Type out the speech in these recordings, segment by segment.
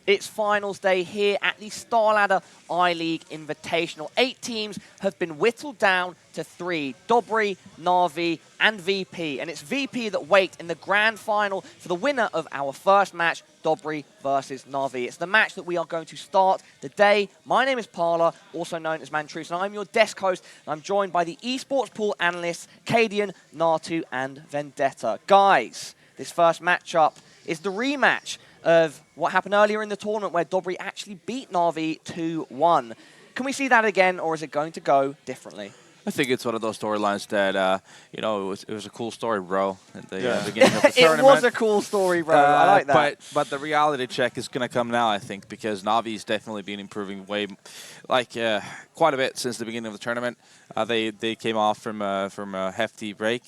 It's finals day here at the StarLadder I-League Invitational. 8 teams have been whittled down to 3, Dobry, Navi, and VP. And it's VP that wait in the grand final for the winner of our first match, Dobry versus Navi. It's the match that we are going to start today. My name is Parla, also known as Mantrus, and I'm your desk host. And I'm joined by the esports pool analysts, Cadian, Natu, and Vendetta. Guys, this first matchup is the rematch of what happened earlier in the tournament where Dobry actually beat Navi 2-1. Can we see that again, or is it going to go differently? I think it's one of those storylines that, you know, it was a cool story, bro, at the beginning of the tournament. It was a cool story, bro. I like that. But the reality check is going to come now, I think, because Navi's definitely been improving quite a bit since the beginning of the tournament. They came off from a hefty break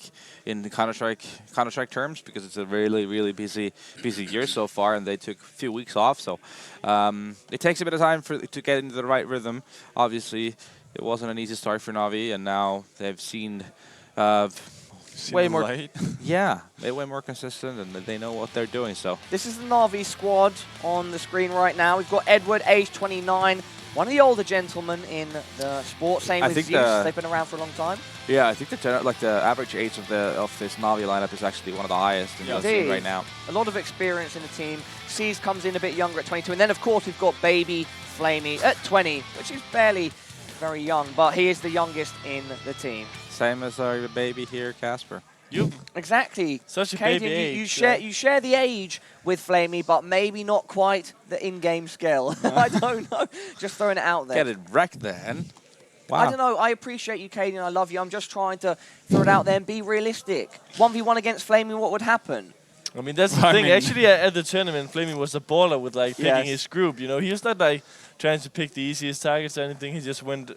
in the Counter-Strike terms because it's a really busy year so far, and they took a few weeks off. So it takes a bit of time to get into the right rhythm. Obviously, it wasn't an easy start for Navi, and now they've seen way more. Light. Yeah, they're way more consistent, and they know what they're doing. So this is the Navi squad on the screen right now. We've got Edward, age 29, one of the older gentlemen in the sport. Same with Zeus. They've been around for a long time. Yeah, I think the average age of this Navi lineup is actually one of the highest in the scene right now. A lot of experience in the team. C's comes in a bit younger at 22, and then of course we've got Baby Flamey at 20, which is barely very young, but he is the youngest in the team. Same as our baby here, Casper. You exactly. Such a Cadian, baby age. You share the age with Flamey, but maybe not quite the in-game skill. I don't know. Just throwing it out there. Get it wrecked then. Wow. I don't know. I appreciate you, Cadian. I love you. I'm just trying to throw it out there and be realistic. 1v1 against Flamey, what would happen? I mean, that's the thing. Actually, at the tournament, Flamey was a baller with picking his group. You know, he was not trying to pick the easiest targets or anything. He just went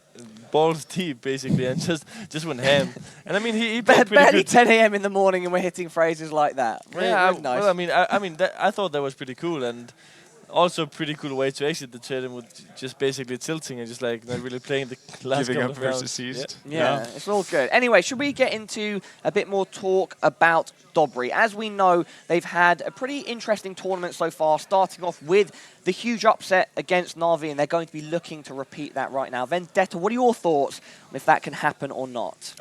balls deep, basically, and just went ham. And I mean, he played pretty barely good. 10 a.m. in the morning, and we're hitting phrases like that. Yeah, nice. Well, I mean, I thought that was pretty cool, and also a pretty cool way to exit the tournament with just basically tilting and just not really playing the last giving couple up of rounds. versus seized. Yeah, it's all good. Anyway, should we get into a bit more talk about Dobry? As we know, they've had a pretty interesting tournament so far, starting off with the huge upset against Navi, and they're going to be looking to repeat that right now. Vendetta, what are your thoughts on if that can happen or not?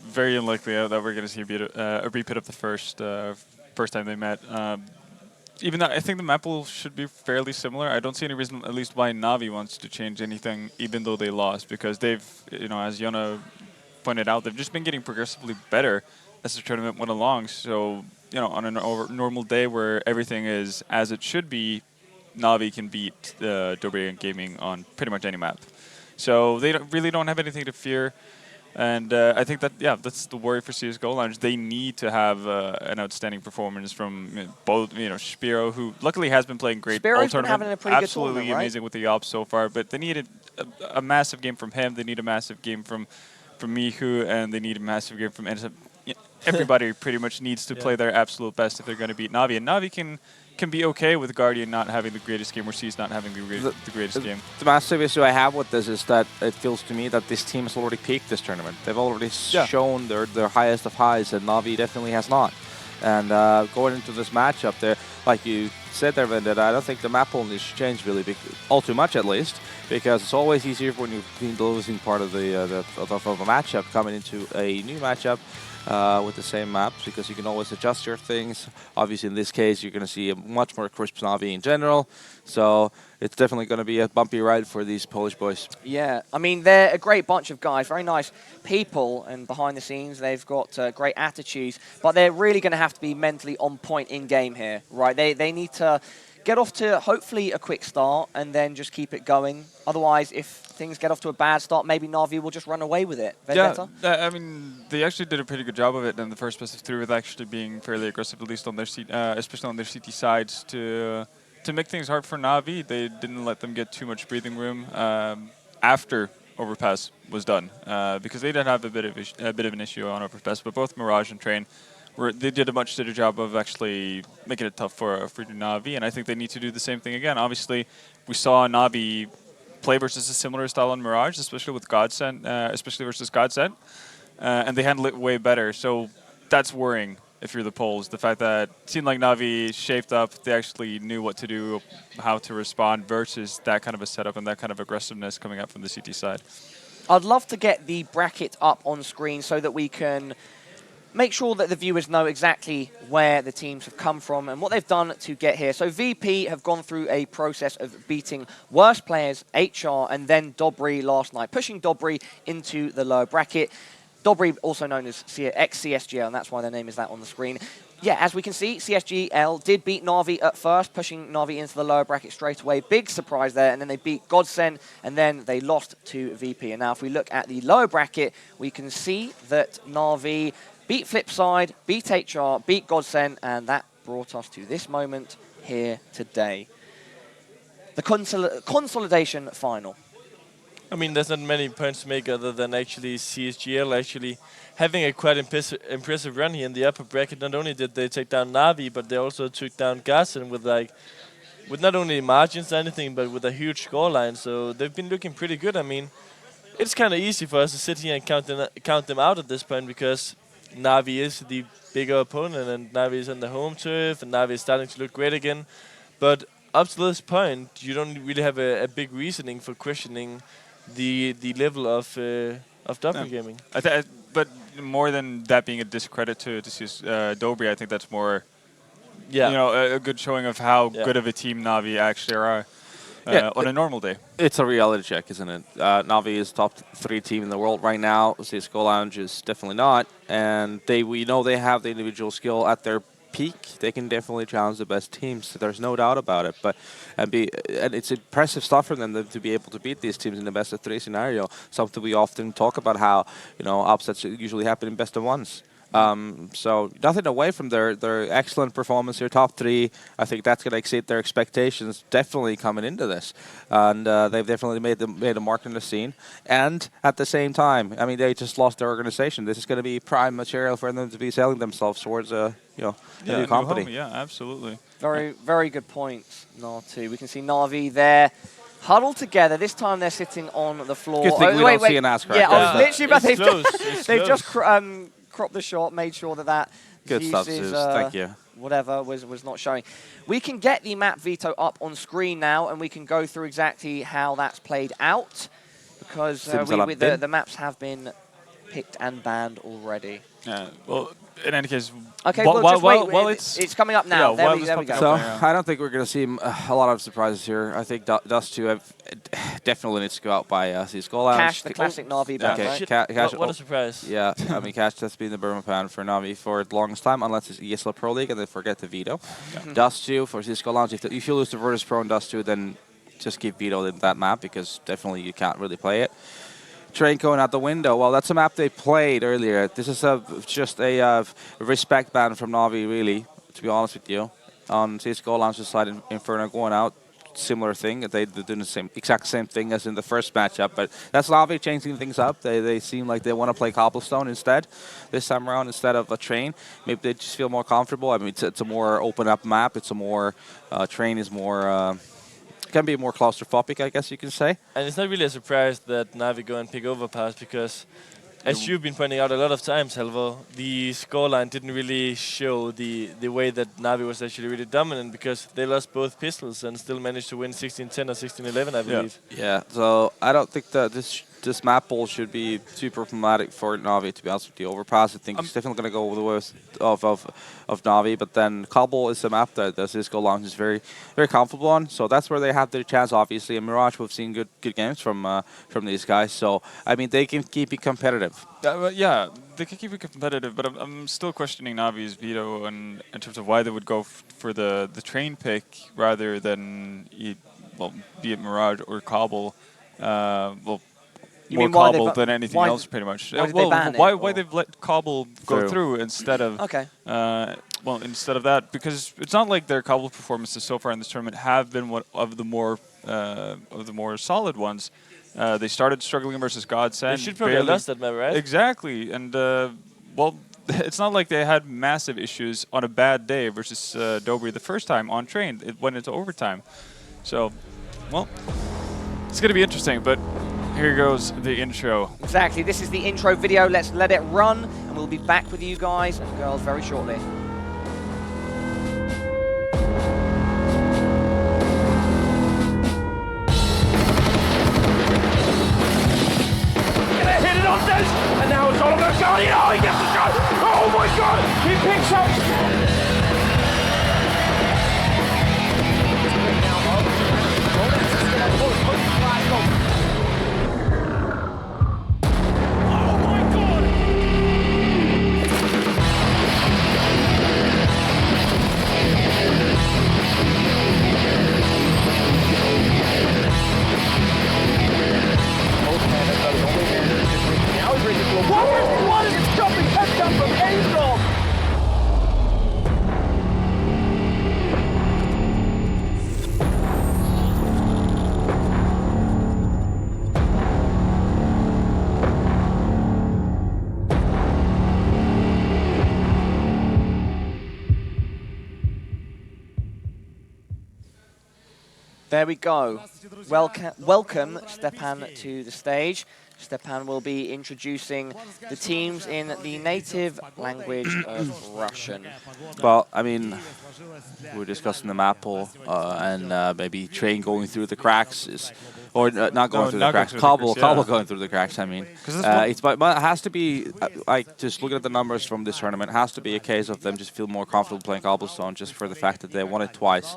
Very unlikely that we're going to see a repeat of the first time they met. Even though I think the map should be fairly similar, I don't see any reason, at least, why Navi wants to change anything, even though they lost, because they've, as Yona pointed out, they've just been getting progressively better as the tournament went along. So, on a normal day where everything is as it should be, Navi can beat Dobry&Gaming on pretty much any map. So they really don't have anything to fear. And I think that, that's the worry for CSGO Lounge. They need to have an outstanding performance from both, Spiro, who luckily has been playing great all Spiro's been tournament. having a pretty good Absolutely tournament, right? amazing with the ops so far. But they need a massive game from him. They need a massive game from Mihu, and they need a massive game from everybody. Pretty much needs to play their absolute best if they're going to beat Navi. And Navi can be okay with Guardian not having the greatest game or C's not having the greatest game. The massive issue I have with this is that it feels to me that this team has already peaked this tournament. They've already shown their highest of highs, and Navi definitely has not. And going into this matchup there, like you said there, Vendetta, I don't think the map only should change really, all too much at least, because it's always easier when you've been the losing part of a matchup coming into a new matchup. With the same maps, because you can always adjust your things. Obviously, in this case, you're going to see a much more crisp Navi in general. So it's definitely going to be a bumpy ride for these Polish boys. Yeah, I mean, they're a great bunch of guys, very nice people, and behind the scenes, they've got great attitudes, but they're really going to have to be mentally on point in-game here, right? They need to get off to, hopefully, a quick start, and then just keep it going. Otherwise, if things get off to a bad start, maybe Navi will just run away with it. Vendetta? Yeah, I mean, they actually did a pretty good job of it in the first best of 3 with actually being fairly aggressive, at least on their especially on their CT sides, to make things hard for Navi. They didn't let them get too much breathing room after Overpass was done, because they did have a bit of an issue on Overpass, but both Mirage and Train they did a much better job of actually making it tough for Navi, and I think they need to do the same thing again. Obviously, we saw Navi play versus a similar style on Mirage, especially with Godsent, especially versus Godsent, and they handle it way better. So that's worrying if you're the Poles. The fact that it seemed like Navi shaped up, they actually knew what to do, how to respond, versus that kind of a setup and that kind of aggressiveness coming out from the CT side. I'd love to get the bracket up on screen so that we can make sure that the viewers know exactly where the teams have come from and what they've done to get here. So VP have gone through a process of beating worst players, HR, and then Dobry last night, pushing Dobry into the lower bracket. Dobry, also known as Ex-CSGL, and that's why their name is that on the screen. Yeah, as we can see, CSGL did beat Navi at first, pushing Navi into the lower bracket straight away. Big surprise there, and then they beat Godsend, and then they lost to VP. And now if we look at the lower bracket, we can see that Navi beat Flipside, beat HR, beat Godsend, and that brought us to this moment here today. The consolidation final. I mean, there's not many points to make other than actually CSGL actually having a quite impressive run here in the upper bracket. Not only did they take down Navi, but they also took down Godsend with not only margins or anything, but with a huge scoreline. So they've been looking pretty good. I mean, it's kind of easy for us to sit here and count them out at this point because Navi is the bigger opponent, and Navi is on the home turf, and Navi is starting to look great again. But up to this point, you don't really have a big reasoning for questioning the level of Dobry&Gaming. But more than that being a discredit to Dobry, I think that's more, a good showing of how good of a team Navi actually are. On a normal day. It's a reality check, isn't it? Navi is top 3 team in the world right now. CSGO Lounge is definitely not. And we know they have the individual skill at their peak. They can definitely challenge the best teams. There's no doubt about it. And it's impressive stuff for them to be able to beat these teams in the best of 3 scenario. Something we often talk about how upsets usually happen in best of 1s. So nothing away from their excellent performance here, top 3. I think that's going to exceed their expectations definitely coming into this, and they've definitely made a mark in the scene. And at the same time, I mean, they just lost their organization. This is going to be prime material for them to be selling themselves towards a new company. Home. Yeah, absolutely. Very, very good points, Natu. We can see Navi there. Huddled together. This time they're sitting on the floor. Good thing we don't see an ass crack. Yeah, I was literally about they've close. just cropped the shot, made sure that Good stuff, Zeus. Thank you. Whatever was not showing. We can get the map veto up on screen now, and we can go through exactly how that's played out, because the maps have been picked and banned already. Yeah. Well, in any case, okay. While it's coming up now. Yeah, there we go. So I don't think we're going to see a lot of surprises here. I think Dust2 definitely needs to go out by CSGO Lounge. Cash, the classic Navi ban, right? Cash, what a surprise. Yeah, I mean, Cash has been the Burma pan for Navi for the longest time, unless it's ESL Pro League and they forget the veto. Dust2 for CSGO Lounge, if you lose to Virtus Pro and Dust2, then just keep vetoed in that map, because definitely you can't really play it. Train going out the window. Well, that's a map they played earlier. This is just a respect ban from Navi, really, to be honest with you. On CSGO Lounge's side, Inferno going out, similar thing. They're doing the exact same thing as in the first matchup, but that's Navi changing things up. They seem like they want to play Cobblestone instead this time around instead of a Train. Maybe they just feel more comfortable. I mean, it's a more open up map. It's a more Train is more. Can be more claustrophobic, I guess you can say. And it's not really a surprise that Navi go and pick Overpass, because as you've been pointing out a lot of times, Halvor, the scoreline didn't really show the way that Navi was actually really dominant, because they lost both pistols and still managed to win 16-10 or 16-11, I believe. Yeah, so I don't think that this map pool should be super problematic for Navi, to be honest with you. Overpass, I think, is definitely going to go with the worst of Navi, but then Cobble is a map that the CSGO Lounge is very, very comfortable on, so that's where they have their chance, obviously. And Mirage, we've seen good games from these guys, so, I mean, they can keep it competitive. Yeah, they can keep it competitive, but I'm still questioning Navi's veto in terms of why they would go for the Train pick rather than, be it Mirage or Cobble. More Cobble than anything else, pretty much. Why they've let Cobble go through instead of instead of that, because it's not like their Cobble performances so far in this tournament have been one of the more solid ones. They started struggling versus Godsend. They should probably have lost that map, right? Exactly, and it's not like they had massive issues on a bad day versus Dobry the first time on Train. It went into overtime, so it's going to be interesting, but. Here goes the intro. Exactly, this is the intro video. Let's let it run, and we'll be back with you guys and girls very shortly. Hit it on this, and now it's all about Johnny. Oh, he gets the shot. Oh my God, he picks up. What is this jumping touchdown from Angel? There we go. Welcome Stepan to the stage. Stepan will be introducing the teams in the native language of Russian. Well, I mean, we were discussing the map pool and maybe train going through the cracks is, or not going through the cracks, Cobble going through the cracks. I mean, but it has to be like just looking at the numbers from this tournament. It has to be a case of them just feel more comfortable playing Cobblestone just for the fact that they won it twice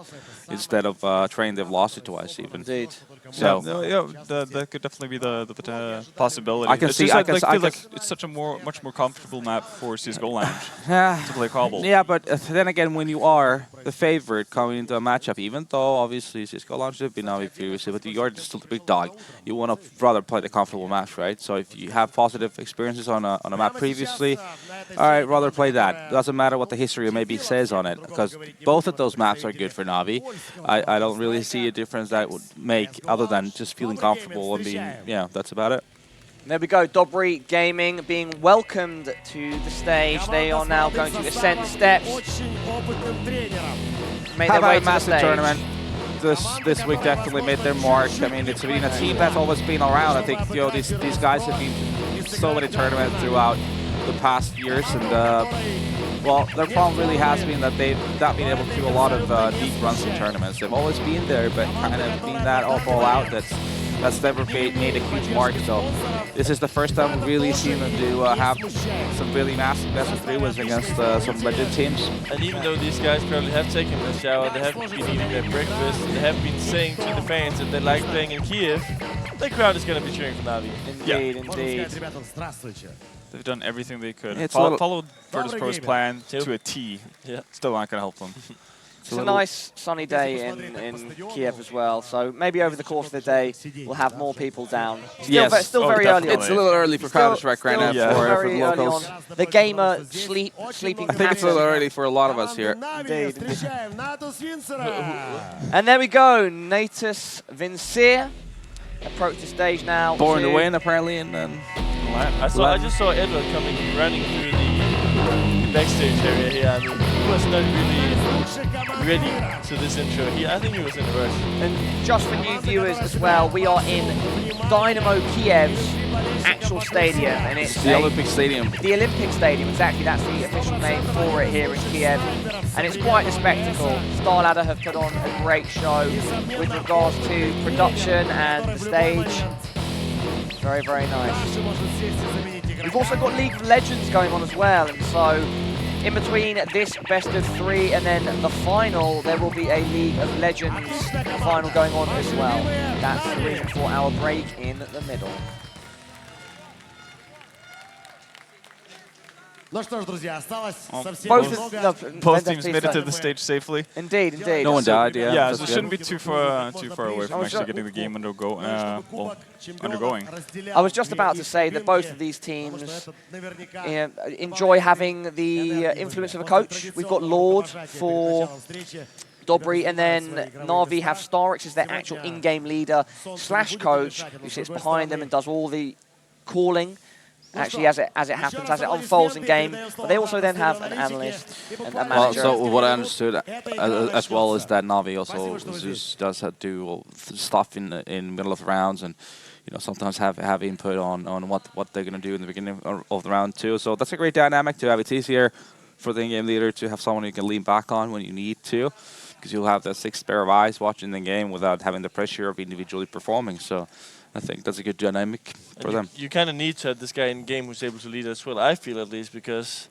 instead of train they've lost it twice even. Indeed. So that could definitely be the possibility. I can see. It's such a much more comfortable map for CSGO Lounge to play Cobble. Yeah, but then again, when you are the favorite coming into a matchup, even though obviously CSGO Lounge have been Navi previously, but you are still the big dog. You want to rather play the comfortable match, right? So if you have positive experiences on a map previously, all right, rather play that. Doesn't matter what the history maybe says on it, because both of those maps are good for Navi. I don't really see a difference that would make other than just feeling comfortable and being, yeah, that's about it. There we go, Dobry&Gaming being welcomed to the stage. They are now going to ascend steps. Make their way to the stage. Tournament. This week definitely made their mark. I mean, it's been a team that's always been around. I think these guys have been in so many tournaments throughout the past years, and well, their problem really has been that they've not been able to do a lot of deep runs in tournaments. They've always been there, but kind of being that all out, that's never made a huge mark. So this is the first time we've really seen them do have some really massive best of 3 wins against some legit teams. And even though these guys probably have taken a shower, they haven't been eating their breakfast, they haven't been saying to the fans that they like playing in Kiev, the crowd is going to be cheering for Navi. Indeed, indeed. They've done everything they could. It's Followed Virtus Pro's plan to a T. Yeah. Still not going to help them. It's a nice sunny day in Kiev as well, so maybe over the course of the day we'll have more people down. Still very early on. It's a little early for Counter-Strike right now for the locals. The gamer sleeping I think it's a little early for a lot of us here. Indeed. And there we go, Natus Vincere approach the stage now. Born to win apparently, and then I just saw Edward coming running through the backstage area here. I mean, he was not really ready to this intro. I think he was in a rush. And just for new viewers as well, we are in Dynamo Kiev's actual stadium, and it's the Olympic Stadium. The Olympic Stadium, exactly. That's the official name for it here in Kiev, and it's quite a spectacle. StarLadder have put on a great show with regards to production and the stage. Very, very nice. We've also got League of Legends going on as well, and so in between this best of 3 and then the final, there will be a League of Legends final going on as well. That's the reason for our break in the middle. Both teams made it to the stage safely. Indeed, indeed. No one died, yeah. Yeah, so it shouldn't be too far away from actually getting the game undergoing. I was just about to say that both of these teams enjoy having the influence of a coach. We've got Lord for Dobry, and then Navi have Starix as their actual in-game leader / coach, who sits behind them and does all the calling. Actually, as it happens, as it unfolds in game, but they also then have an analyst and a manager. Well, so what I understood as well is that Navi also does do stuff in the middle of rounds, and sometimes have input on what they're going to do in the beginning of the round too. So that's a great dynamic to have. It's easier for the in-game leader to have someone you can lean back on when you need to, because you'll have the sixth pair of eyes watching the game without having the pressure of individually performing. So I think that's a good dynamic for them. You kind of need to have this guy in game who's able to lead as well, I feel at least, because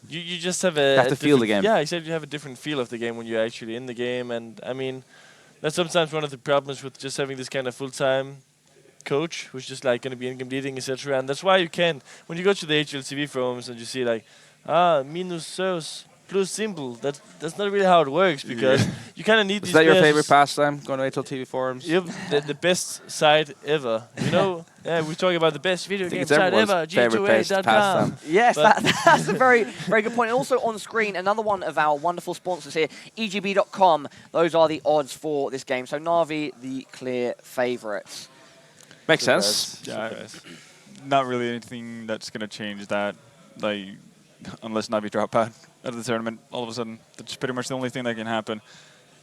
you just have you have to feel the game. Yeah, exactly. You have a different feel of the game when you're actually in the game. And I mean, that's sometimes one of the problems with just having this kind of full-time coach who's just like going to be in-game leading, etc. And that's why you can't, when you go to the HLTV forums and you see like, minus serves plus simple, that's not really how it works, because you kind of need these. Is that your favorite pastime, going to HLTV forums? Yep, the best site ever. Yeah, we're talking about the best video game site ever, G2A.com. Yes, that's a very, very good point. And also on screen, another one of our wonderful sponsors here, EGB.com. Those are the odds for this game. So Navi, the clear favourites. Makes sense. Yeah, not really anything that's going to change that. Like, unless Navi drop out of the tournament, all of a sudden, that's pretty much the only thing that can happen.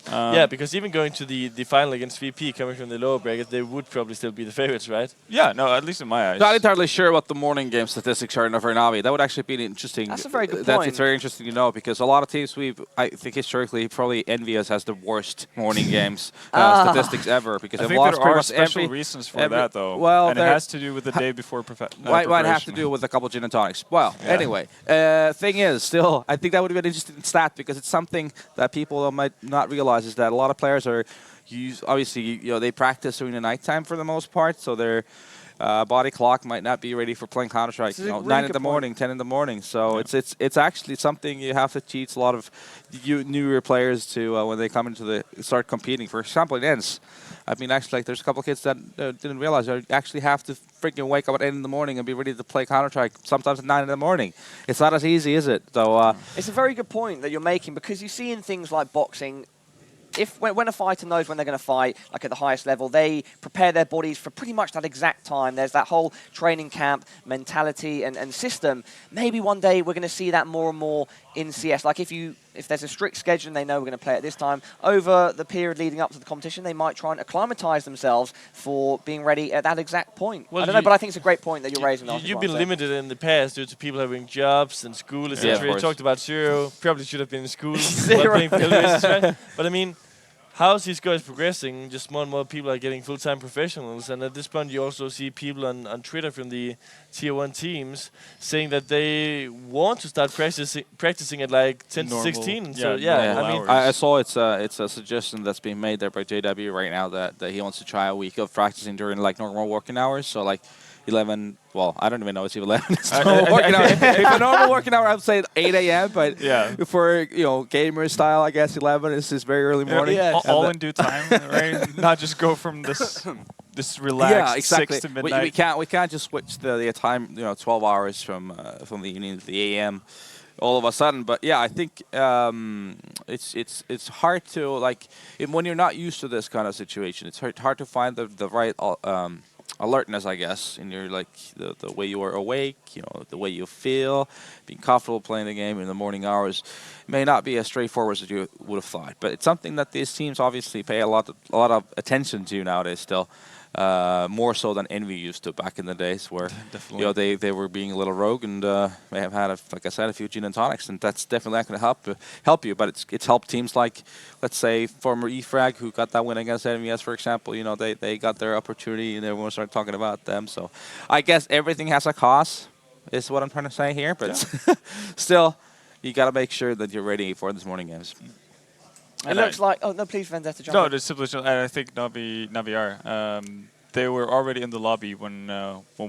Yeah, because even going to the final against VP, coming from the lower bracket, they would probably still be the favorites, right? Yeah, no, at least in my eyes. Not entirely sure what the morning game statistics are for Navi. That would actually be interesting. That's a very good point. It's very interesting to know, because a lot of teams I think historically probably envy us as the worst morning games statistics ever, because I they've think lost there pretty are much special reasons for that, though. Well, and it has to do with the day before might have to do with a couple gin and tonics. Well, anyway, thing is, still, I think that would be an interesting stat, because it's something that people might not realize, is that a lot of players are obviously they practice during the nighttime for the most part, so their body clock might not be ready for playing Counter-Strike 9 in the morning, 10 in the morning. So it's actually something you have to teach a lot of newer players to when they come into start competing. For example, in ENS, I mean, actually, there's a couple of kids that didn't realize they actually have to freaking wake up at 8 in the morning and be ready to play Counter-Strike sometimes at 9 in the morning. It's not as easy, is it? So it's a very good point that you're making, because you see in things like boxing, when a fighter knows when they're going to fight, like at the highest level, they prepare their bodies for pretty much that exact time. There's that whole training camp mentality and system. Maybe one day we're going to see that more and more in CS. Like if there's a strict schedule and they know we're going to play at this time, over the period leading up to the competition, they might try and acclimatize themselves for being ready at that exact point. Well, I don't know, but I think it's a great point that you're raising. You've been limited in the past due to people having jobs and school, etc. You talked about Zero. Probably should have been in school. Zero. But I mean, how's these guys progressing? Just more and more people are getting full-time professionals, and at this point you also see people on Twitter from the Tier 1 teams saying that they want to start practicing at like 10 to 16. So I mean, I saw it's a suggestion that's being made there by JW right now that he wants to try a week of practicing during like normal working hours. So like 11. Well, I don't even know if 11 is normal working hour. If a normal working hour, I'd say 8 a.m. But for gamer style, I guess 11 is very early morning. All in due time, right? Not just go from this relaxed 6 to midnight. We can't just switch the time 12 hours from the evening to the AM all of a sudden. But yeah, I think it's hard to when you're not used to this kind of situation. It's hard to find the right alertness, I guess, in your the way you are awake, the way you feel, being comfortable playing the game in the morning hours may not be as straightforward as you would have thought. But it's something that these teams obviously pay a lot of attention to nowadays still. More so than Envy used to back in the days, where they were being a little rogue and may have had, like I said, a few gin and tonics, and that's definitely not going to help you. But it's helped teams like, let's say, former EFrag, who got that win against NVS, for example. They got their opportunity, and everyone started talking about them. So I guess everything has a cost, is what I'm trying to say here. But still, you got to make sure that you're ready for this morning games. It looks like... Oh, no, please, Vendetta, jump in. No, it's simply... I think Navi are. They were already in the lobby when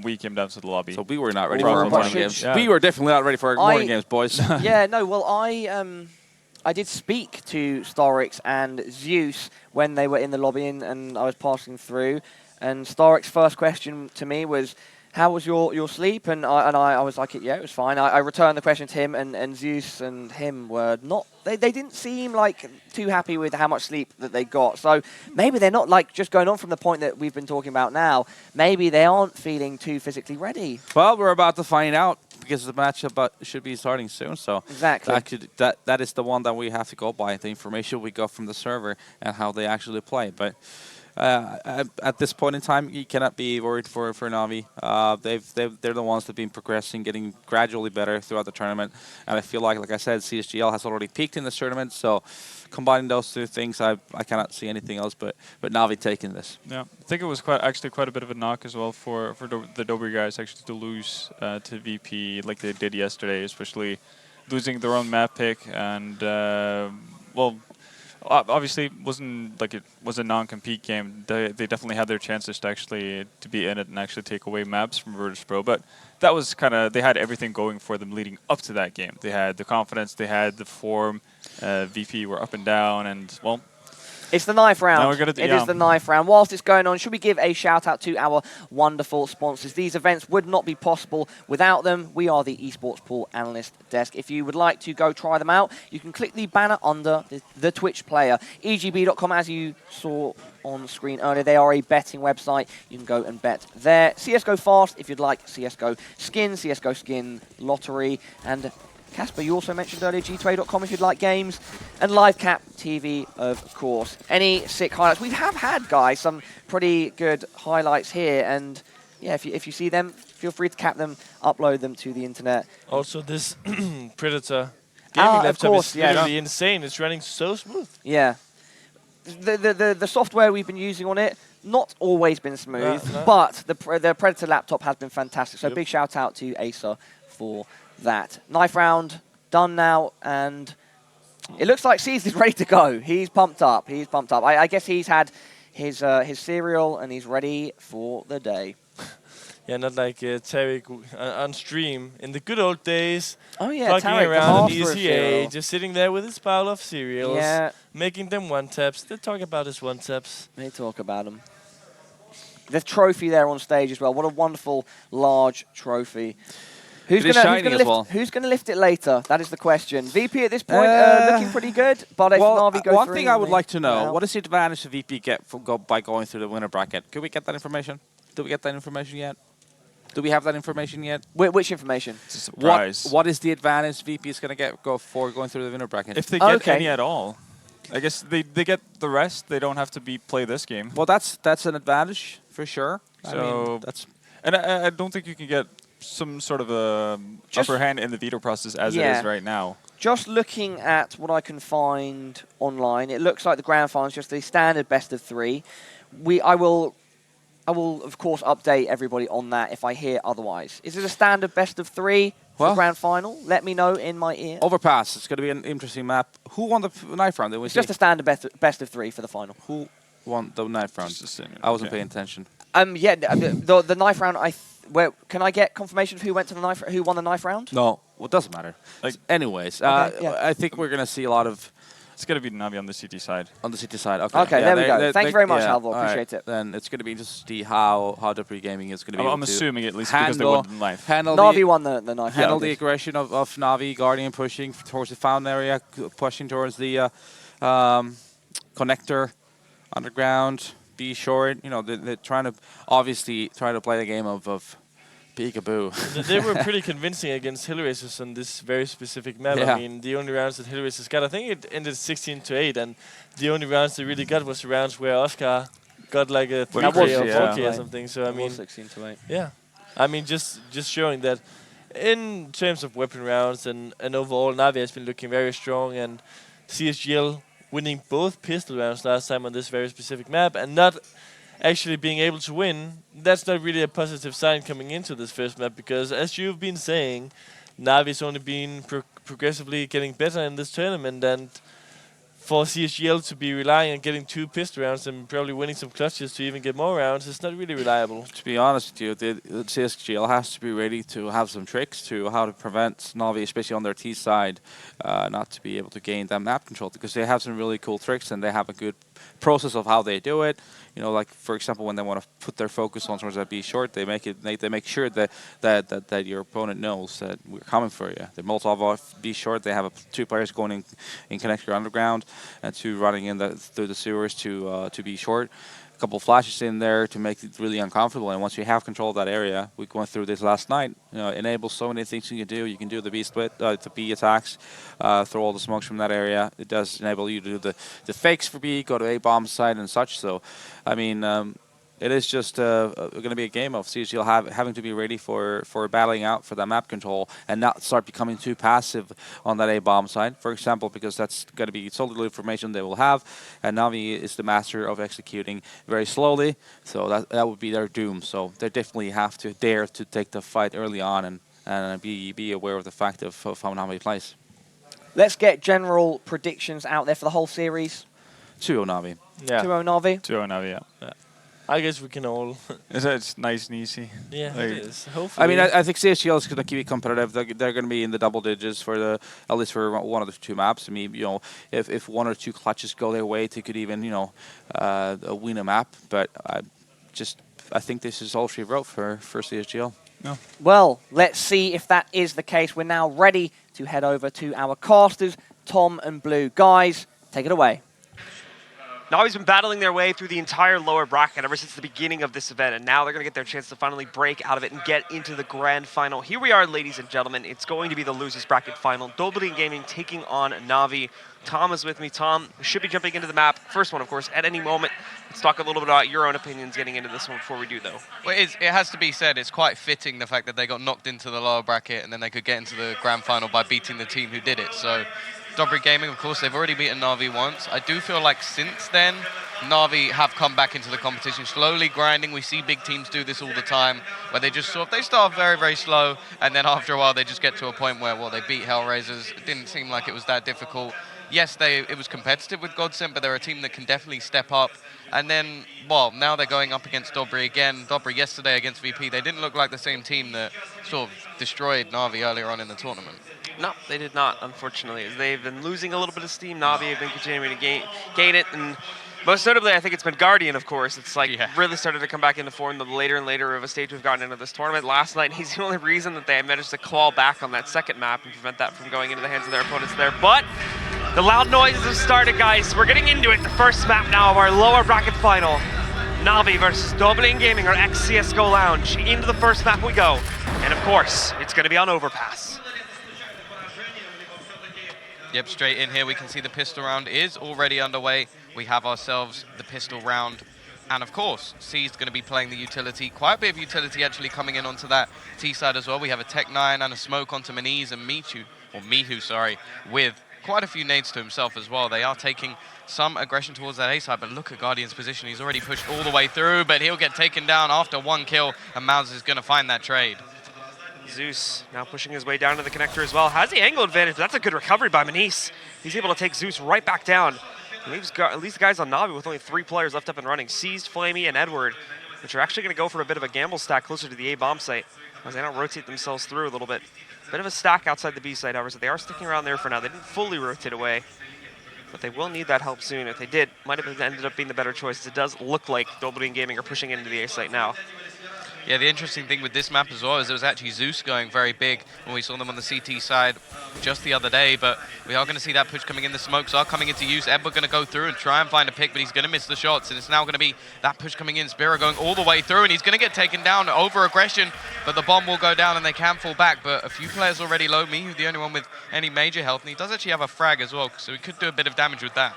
we came down to the lobby. So we were not ready for our morning games. Yeah. We were definitely not ready for our morning games, boys. Well, I did speak to Starix and Zeus when they were in the lobby and I was passing through. And Starix's first question to me was, how was your sleep? And I was like, yeah, it was fine. I returned the question to him, and Zeus and him were not... They didn't seem like too happy with how much sleep that they got. So maybe they're not just going on from the point that we've been talking about now. Maybe they aren't feeling too physically ready. Well, we're about to find out, because the matchup should be starting soon. So exactly. That is the one that we have to go by, the information we got from the server and how they actually play. But At this point in time, you cannot be worried for Navi. They're the ones that've been progressing, getting gradually better throughout the tournament. And I feel like I said, CSGL has already peaked in this tournament. So combining those two things, I cannot see anything else but Navi taking this. Yeah, I think it was actually quite a bit of a knock as well for the Dobry guys actually to lose to VP like they did yesterday, especially losing their own map pick and well. Obviously, it was a non-compete game. They definitely had their chances to actually to be in it and actually take away maps from Virtus.pro. But that was they had everything going for them leading up to that game. They had the confidence, they had the form. VP were up and down, and well. It's the knife round. Now we're gonna It is the knife round. Whilst it's going on, should we give a shout out to our wonderful sponsors? These events would not be possible without them. We are the Esports Pool Analyst Desk. If you would like to go try them out, you can click the banner under the Twitch player. EGB.com, as you saw on screen earlier, they are a betting website. You can go and bet there. CSGO Fast, if you'd like CSGO Skin, CSGO Skin Lottery, and Casper, you also mentioned earlier G2A.com if you'd like games, and LiveCap TV, of course. Any sick highlights? We have had, guys, some pretty good highlights here, and yeah, if you see them, feel free to cap them, upload them to the internet. Also, this Predator gaming laptop is literally insane. It's running so smooth. Yeah. The software we've been using on it, not always been smooth, No. but the Predator laptop has been fantastic. So big shout out to Acer for that. Knife round done now, and it looks like C's is ready to go. He's pumped up. He's pumped up. I guess he's had his cereal and he's ready for the day. Yeah, not like Tarek on stream in the good old days. Oh yeah, plugging Tarek, around on the master of ECA, cereal. just sitting there with his pile of cereals, Yeah. making them one-taps. They talk about his one-taps. They talk about them. The trophy there on stage as well. What a wonderful large trophy. Who's going to lift it later? That is the question. VP at this point looking pretty good, but if Navi goes one thing I would like to know, what is the advantage the VP get by going through the winner bracket? Could we get that information? Do we get that information yet? Do we have that information yet? Which information? It's a surprise. What is the advantage VP is going to go for going through the winner bracket? If they get any at all. I guess they get the rest. They don't have to play this game. Well, that's an advantage for sure. So I mean, and I don't think you can get some sort of a upper hand in the veto process as it is right now. Just looking at what I can find online, it looks like the grand final is just a standard best of 3. I will of course update everybody on that if I hear otherwise. Is it a standard best of 3 for the grand final? Let me know in my ear. Overpass. It's going to be an interesting map. Who won the knife round? It's just a standard best of 3 for the final. Who won the knife round? I wasn't paying attention. Yeah, the knife round. Can I get confirmation of who went to the knife? Who won the knife round? No, well, it doesn't matter. Anyways, I think we're gonna see a lot of. It's gonna be Navi on the CT side. On the CT side, okay. Okay, there we go. Thank you very much, Halvor. Appreciate it. Then it's gonna be interesting to see how Dobry&Gaming is gonna be. I'm assuming at least because they won the knife. Navi won the knife. Handle the aggression of Navi, Guardian pushing towards the fountain area, pushing towards the connector, underground. Be short. You know, they're trying to obviously try to play the game of peekaboo. They were pretty convincing against Hillraisers on this very specific map. Yeah. I mean, the only rounds that Hillraisers got, I think it ended 16-8, and the only rounds they really got was the rounds where Oscar got like a 3K or 4K or something. So I mean, 16-8. Yeah, I mean just showing that in terms of weapon rounds and overall, Navi has been looking very strong, and CSGL winning both pistol rounds last time on this very specific map and not actually being able to win, that's not really a positive sign coming into this first map, because as you've been saying, Navi's only been progressively getting better in this tournament, and for CSGL to be relying on getting 2 pistol rounds and probably winning some clutches to even get more rounds, it's not really reliable. To be honest with you, the CSGL has to be ready to have some tricks to how to prevent Navi, especially on their T side, not to be able to gain that map control, because they have some really cool tricks and they have a good process of how they do it. You know, like for example, when they want to put their focus on towards that B short, they make sure that your opponent knows that we're coming for you. They Molotov off B short. They have 2 players going in connector underground and 2 running in through the sewers to B short. couple flashes in there to make it really uncomfortable. And once you have control of that area, we went through this last night. You know, it enables so many things you can do. You can do the B split, the B attacks, throw all the smokes from that area. It does enable you to do the fakes for B, go to A bomb side and such. So, I mean, it is just going to be a game of CSGL having to be ready for battling out for that map control and not start becoming too passive on that A bomb side, for example, because that's going to be solid information they will have. And Navi is the master of executing very slowly, so that would be their doom. So they definitely have to dare to take the fight early on and be aware of the fact of how Navi plays. Let's get general predictions out there for the whole series. 2-0 Navi. Yeah. 2-0 Navi. 2-0 Navi, yeah. I guess we can all. It's nice and easy. Yeah, like, it is. Hopefully. I mean, I think CSGL is going to keep it competitive. They're going to be in the double digits for at least for one of the 2 maps. I mean, you know, if 1 or 2 clutches go their way, they could even, you know, win a map. But I think this is all she wrote for CSGL. No. Well, let's see if that is the case. We're now ready to head over to our casters, Tom and Blue. Guys, take it away. Navi's been battling their way through the entire lower bracket ever since the beginning of this event, and now they're going to get their chance to finally break out of it and get into the grand final. Here we are, ladies and gentlemen. It's going to be the losers bracket final. Dobry&Gaming taking on Navi. Tom is with me. Tom should be jumping into the map. First one, of course, at any moment. Let's talk a little bit about your own opinions getting into this one before we do, though. Well, it has to be said, it's quite fitting the fact that they got knocked into the lower bracket and then they could get into the grand final by beating the team who did it. So Dobry&Gaming, of course, they've already beaten Navi once. I do feel like since then, Navi have come back into the competition, slowly grinding. We see big teams do this all the time, where they just they start very, very slow, and then after a while they just get to a point where, well, they beat Hellraisers. It didn't seem like it was that difficult. Yes, it was competitive with Godsent, but they're a team that can definitely step up. And then, well, now they're going up against Dobry again. Dobry yesterday against VP, they didn't look like the same team that sort of destroyed Navi earlier on in the tournament. No, they did not, unfortunately. They've been losing a little bit of steam. Navi have been continuing to gain it, and most notably, I think it's been Guardian, of course. It's like really started to come back into form the later and later of a stage we've gotten into this tournament. Last night, he's the only reason that they managed to claw back on that second map and prevent that from going into the hands of their opponents there. But the loud noises have started, guys. We're getting into it. The first map now of our lower bracket final. Navi versus Dobry&Gaming, our Ex-CSGL Lounge. Into the first map we go. And of course, it's going to be on Overpass. Yep, straight in here we can see the pistol round is already underway. We have ourselves the pistol round. And of course, C's going to be playing the utility. Quite a bit of utility actually coming in onto that T side as well. We have a Tech 9 and a smoke onto Maniz and Mihu, sorry, with quite a few nades to himself as well. They are taking some aggression towards that A side, but look at Guardian's position. He's already pushed all the way through, but he'll get taken down after 1 kill, and Mouse is going to find that trade. Zeus now pushing his way down to the connector as well. Has the angle advantage, but that's a good recovery by Maniz. He's able to take Zeus right back down. He leaves at least the guys on Navi with only 3 players left up and running. Seized, Flamey, and Edward, which are actually going to go for a bit of a gamble stack closer to the A bomb site as they now rotate themselves through a little bit. Bit of a stack outside the B site, however, so they are sticking around there for now. They didn't fully rotate away, but they will need that help soon. If they did, might have ended up being the better choice. It does look like Dobry&Gaming are pushing into the A site now. Yeah, the interesting thing with this map as well is it was actually Zeus going very big when we saw them on the CT side just the other day, but we are going to see that push coming in. The smokes are coming into use. Edward going to go through and try and find a pick, but he's going to miss the shots, and it's now going to be that push coming in. Spiro going all the way through, and he's going to get taken down over aggression, but the bomb will go down and they can fall back, but a few players already low. Mihu, the only one with any major health, and he does actually have a frag as well, so he could do a bit of damage with that.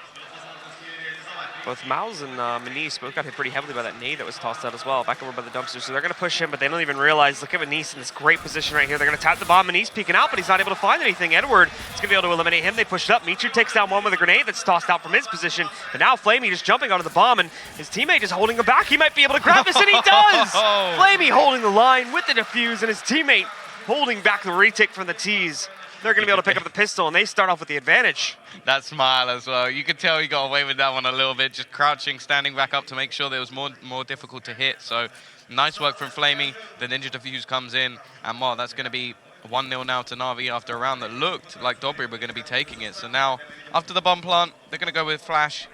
Both Mouse and Maniz both got hit pretty heavily by that nade that was tossed out as well, back over by the dumpster. So they're going to push him, but they don't even realize. Look at Maniz in this great position right here. They're going to tap the bomb. Maniz peeking out, but he's not able to find anything. Edward is going to be able to eliminate him. They push it up. Michu takes down one with a grenade that's tossed out from his position. But now Flamey just jumping onto the bomb, and his teammate is holding him back. He might be able to grab this, and he does! Flamey holding the line with the defuse, and his teammate holding back the retake from the T's. They're going to be able to pick up the pistol, and they start off with the advantage. That smile as well. You could tell he got away with that one a little bit, just crouching, standing back up to make sure that it was more difficult to hit. So nice work from Flamey. The Ninja Defuse comes in, and well, that's going to be 1-0 now to Navi after a round that looked like Dobry were going to be taking it. So now, after the bomb plant, they're going to go with Flash,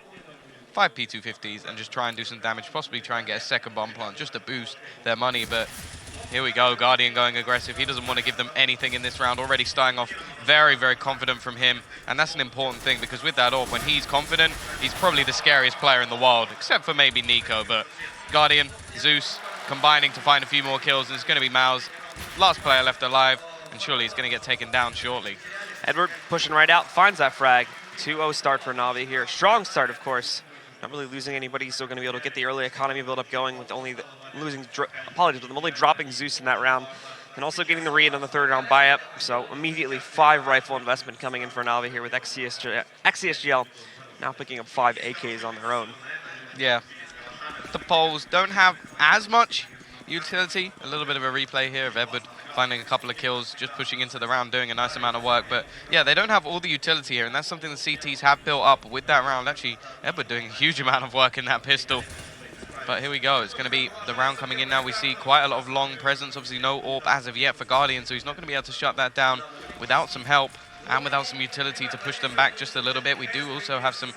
5 P250s, and just try and do some damage, possibly try and get a second bomb plant just to boost their money. But Here we go, Guardian going aggressive. He doesn't want to give them anything in this round. Already starting off very, very confident from him. And that's an important thing because with that AWP, when he's confident, he's probably the scariest player in the world, except for maybe Nico. But Guardian, Zeus combining to find a few more kills. And it's going to be Mao's last player left alive. And surely he's going to get taken down shortly. Edward pushing right out, finds that frag. 2-0 start for Navi here. Strong start, of course. Not really losing anybody, still going to be able to get the early economy build-up going with only apologies, with them only dropping Zeus in that round. And also getting the read on the third round buy-up. So immediately 5 rifle investment coming in for Navi here with Ex-CSGL now picking up 5 AKs on their own. Yeah. The poles don't have as much utility. A little bit of a replay here of Edward finding a couple of kills, just pushing into the round, doing a nice amount of work. But yeah, they don't have all the utility here, and that's something the CTs have built up with that round. Actually, Edward doing a huge amount of work in that pistol. But here we go. It's going to be the round coming in now. We see quite a lot of long presence. Obviously, no AWP as of yet for Guardian, so he's not going to be able to shut that down without some help and without some utility to push them back just a little bit. We do also have some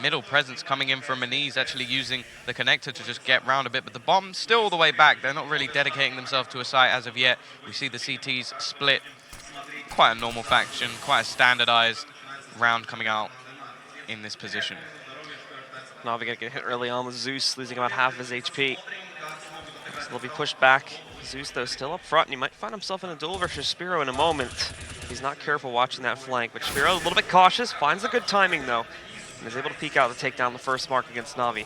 middle presence coming in from Maniz, actually using the connector to just get round a bit, but the bomb's still all the way back. They're not really dedicating themselves to a site as of yet. We see the CTs split. Quite a normal faction, quite a standardized round coming out in this position. Navi gonna get hit early on with Zeus, losing about half of his HP. So they'll be pushed back. Zeus, though, still up front, and he might find himself in a duel versus Spiro in a moment. He's not careful watching that flank, but Spiro, a little bit cautious, finds the good timing, though, and is able to peek out to take down the first mark against Navi.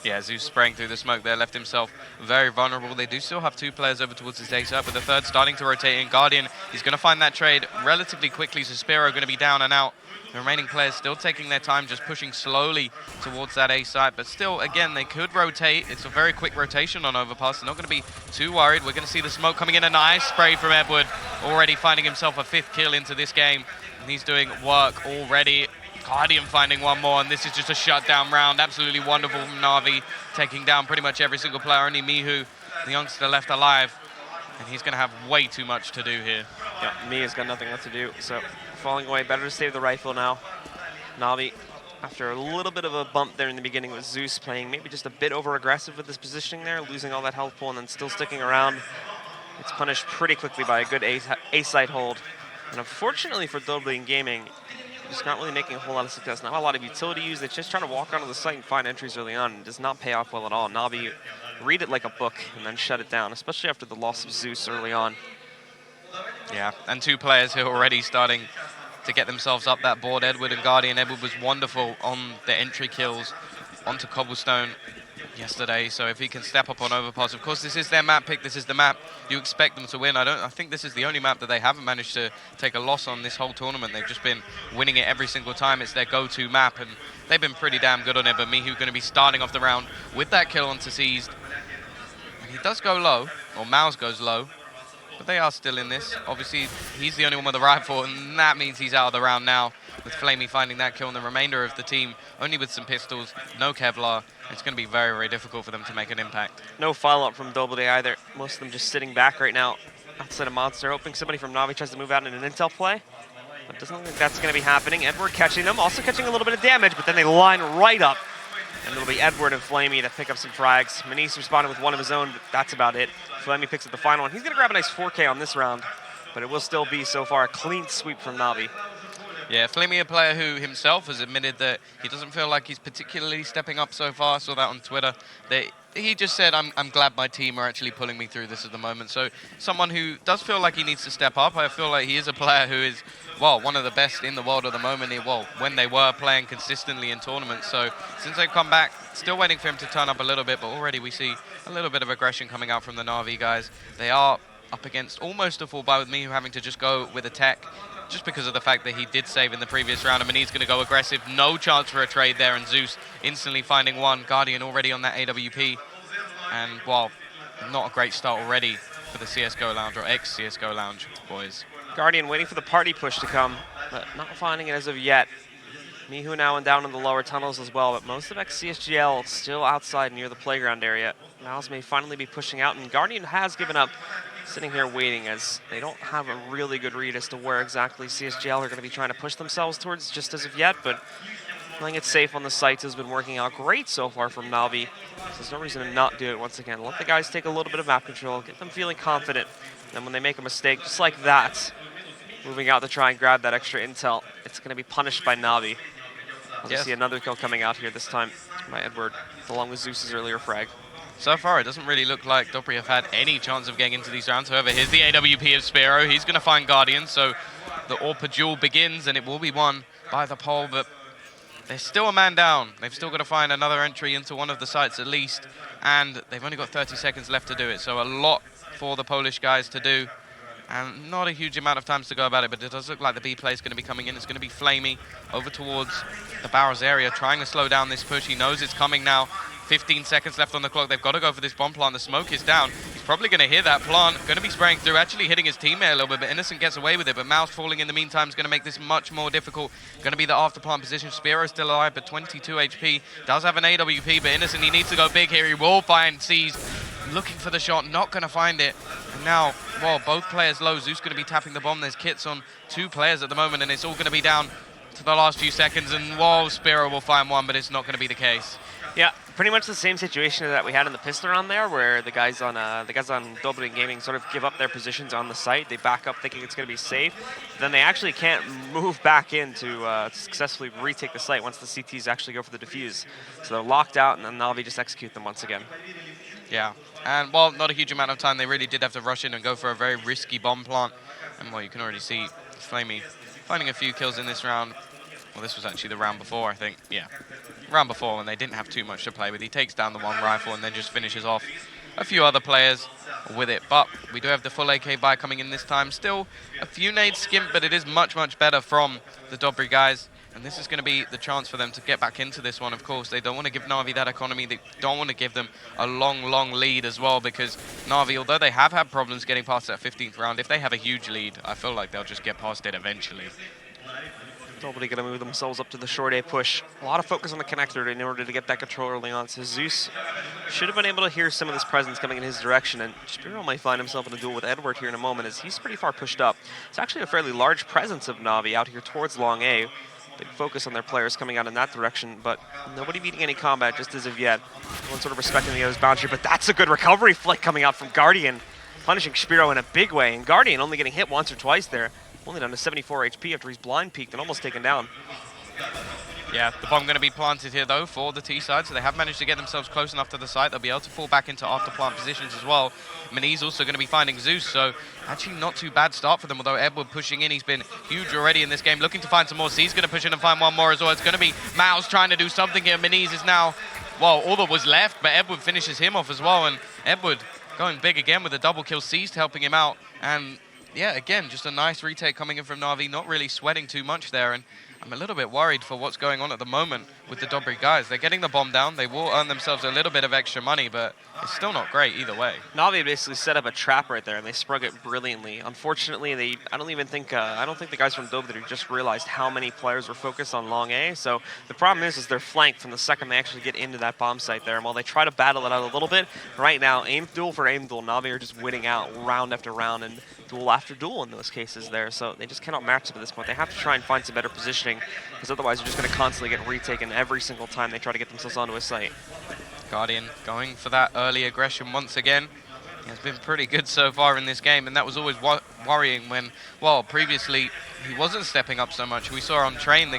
Yeah, Zeus spraying through the smoke there, left himself very vulnerable. They do still have 2 players over towards his A side, but the third starting to rotate in. Guardian, he's going to find that trade relatively quickly, so Spiro going to be down and out. The remaining players still taking their time, just pushing slowly towards that A site, but still, again, they could rotate. It's a very quick rotation on Overpass. They're not going to be too worried. We're going to see the smoke coming in. A nice spray from Edward, already finding himself a 5th kill into this game, and he's doing work already. Guardian finding one more, and this is just a shutdown round. Absolutely wonderful from Navi, taking down pretty much every single player. Only Mihu, the youngster, left alive, and he's going to have way too much to do here. Yeah, Mia's got nothing left to do, so falling away. Better to save the rifle now. Navi, after a little bit of a bump there in the beginning with Zeus playing maybe just a bit over-aggressive with his positioning there, losing all that health pool and then still sticking around. It's punished pretty quickly by a good A-site hold. And unfortunately for Dobry&Gaming, just not really making a whole lot of success. Not a lot of utility use. They're just trying to walk onto the site and find entries early on. It does not pay off well at all. Navi read it like a book and then shut it down, especially after the loss of Zeus early on. Yeah, and 2 players who are already starting to get themselves up that board. Edward and Guardian. Edward was wonderful on the entry kills onto Cobblestone yesterday, so if he can step up on Overpass, of course this is their map pick, this is the map you expect them to win. I think this is the only map that they haven't managed to take a loss on this whole tournament. They've just been winning it every single time. It's their go-to map, and they've been pretty damn good on it. But Mihu going to be starting off the round with that kill onto Seized. He does go low, or Mouse goes low, but they are still in this. Obviously, he's the only one with a rifle, and that means he's out of the round now, with Flamey finding that kill, and the remainder of the team only with some pistols, no Kevlar. It's going to be very, very difficult for them to make an impact. No follow-up from Dobry either. Most of them just sitting back right now outside of Monster, hoping somebody from Navi tries to move out in an intel play. But doesn't look like that's going to be happening. Edward catching them, also catching a little bit of damage, but then they line right up. And it'll be Edward and Flamey that pick up some frags. Maniz responded with one of his own, but that's about it. Flamey picks up the final one. He's going to grab a nice 4K on this round, but it will still be, so far, a clean sweep from Navi. Yeah, Flamey, a player who himself has admitted that he doesn't feel like he's particularly stepping up so far. I saw that on Twitter. He just said, I'm glad my team are actually pulling me through this at the moment. So someone who does feel like he needs to step up. I feel like he is a player who is, well, one of the best in the world at the moment. Well, when they were playing consistently in tournaments. So since they've come back, still waiting for him to turn up a little bit, but already we see a little bit of aggression coming out from the Navi guys. They are up against almost a full buy with Mihu having to just go with a tech, just because of the fact that he did save in the previous round. And he's going to go aggressive. No chance for a trade there, and Zeus instantly finding one. Guardian already on that AWP. And, well, not a great start already for the CSGO Lounge, or ex-CSGO Lounge boys. Guardian waiting for the party push to come, but not finding it as of yet. Mihu now and down in the lower tunnels as well, but most of Ex-CSGL still outside near the playground area. Mouse may finally be pushing out, and Guardian has given up, sitting here waiting as they don't have a really good read as to where exactly CSGL are going to be trying to push themselves towards just as of yet, but Playing it safe on the sites has been working out great so far from Navi. So there's no reason to not do it once again. Let the guys take a little bit of map control, get them feeling confident. And when they make a mistake just like that, moving out to try and grab that extra intel, it's going to be punished by Navi. I'll just see another kill coming out here this time by Edward, along with Zeus's earlier frag. So far, it doesn't really look like Dobry have had any chance of getting into these rounds. However, here's the AWP of Spiro. He's going to find Guardian, so the AWP duel begins, and it will be won by the pole, but they're still a man down. They've still got to find another entry into one of the sites at least, and they've only got 30 seconds left to do it, so a lot for the Polish guys to do, and not a huge amount of time to go about it, but it does look like the B play is going to be coming in. It's going to be Flamey over towards the Barrows area, trying to slow down this push. He knows it's coming now. 15 seconds left on the clock. They've got to go for this bomb plant. The smoke is down. He's probably going to hear that plant. Going to be spraying through, actually hitting his teammate a little bit, but Innocent gets away with it. But Mouse falling in the meantime is going to make this much more difficult. Going to be the after plant position. Spiro still alive, but 22 HP. Does have an AWP, but Innocent, he needs to go big here. He will find C's. Looking for the shot, not going to find it. And now, well, both players low. Zeus going to be tapping the bomb. There's kits on 2 players at the moment, and it's all going to be down to the last few seconds. And, whoa, Spiro will find one, but it's not going to be the case. Yeah, pretty much the same situation that we had in the pistol round there, where the guys on Dobry&Gaming sort of give up their positions on the site. They back up thinking it's going to be safe. Then they actually can't move back in to successfully retake the site once the CTs actually go for the defuse. So they're locked out, and then Navi just execute them once again. Yeah, and well, not a huge amount of time. They really did have to rush in and go for a very risky bomb plant. And well, you can already see Flamey finding a few kills in this round. Well, this was actually the round before, I think. Yeah, round before when they didn't have too much to play with. He takes down the one rifle and then just finishes off a few other players with it. But we do have the full AK buy coming in this time. Still a few nades skimp, but it is much, much better from the Dobry guys. And this is going to be the chance for them to get back into this one, of course. They don't want to give Navi that economy. They don't want to give them a long, long lead as well, because Navi, although they have had problems getting past that 15th round, if they have a huge lead, I feel like they'll just get past it eventually. Nobody going to move themselves up to the short A push. A lot of focus on the connector in order to get that control early on. So Zeus should have been able to hear some of this presence coming in his direction, and Spiro might find himself in a duel with Edward here in a moment, as he's pretty far pushed up. It's actually a fairly large presence of Navi out here towards long A. Big focus on their players coming out in that direction, but nobody beating any combat just as of yet. One sort of respecting the other's boundary, but that's a good recovery flick coming out from Guardian, punishing Spiro in a big way, and Guardian only getting hit once or twice there. Only down to 74 HP after he's blind peaked and almost taken down. Yeah, the bomb going to be planted here, though, for the T side, so they have managed to get themselves close enough to the site. They'll be able to fall back into after plant positions as well. Mani's also going to be finding Zeus, so actually not too bad start for them, although Edward pushing in. He's been huge already in this game, looking to find some more. C's going to push in and find one more as well. It's going to be Miles trying to do something here. Mani's is now, well, all that was left, but Edward finishes him off as well, and Edward going big again with a double kill. C's helping him out, and yeah, again, just a nice retake coming in from Navi, not really sweating too much there, and I'm a little bit worried for what's going on at the moment with the Dobry guys. They're getting the bomb down. They will earn themselves a little bit of extra money, but it's still not great either way. Navi basically set up a trap right there, and they sprung it brilliantly. Unfortunately, I don't think the guys from Dobry just realized how many players were focused on long A. So the problem is they're flanked from the second they actually get into that bomb site there. And while they try to battle it out a little bit, right now, aim duel for aim duel, Navi are just winning out round after round and duel after duel in those cases there. So they just cannot match up at this point. They have to try and find some better positioning, because otherwise they're just going to constantly get retaken every single time they try to get themselves onto a site. Guardian going for that early aggression once again. He has been pretty good so far in this game, and that was always worrying when, well, previously he wasn't stepping up so much. We saw on Train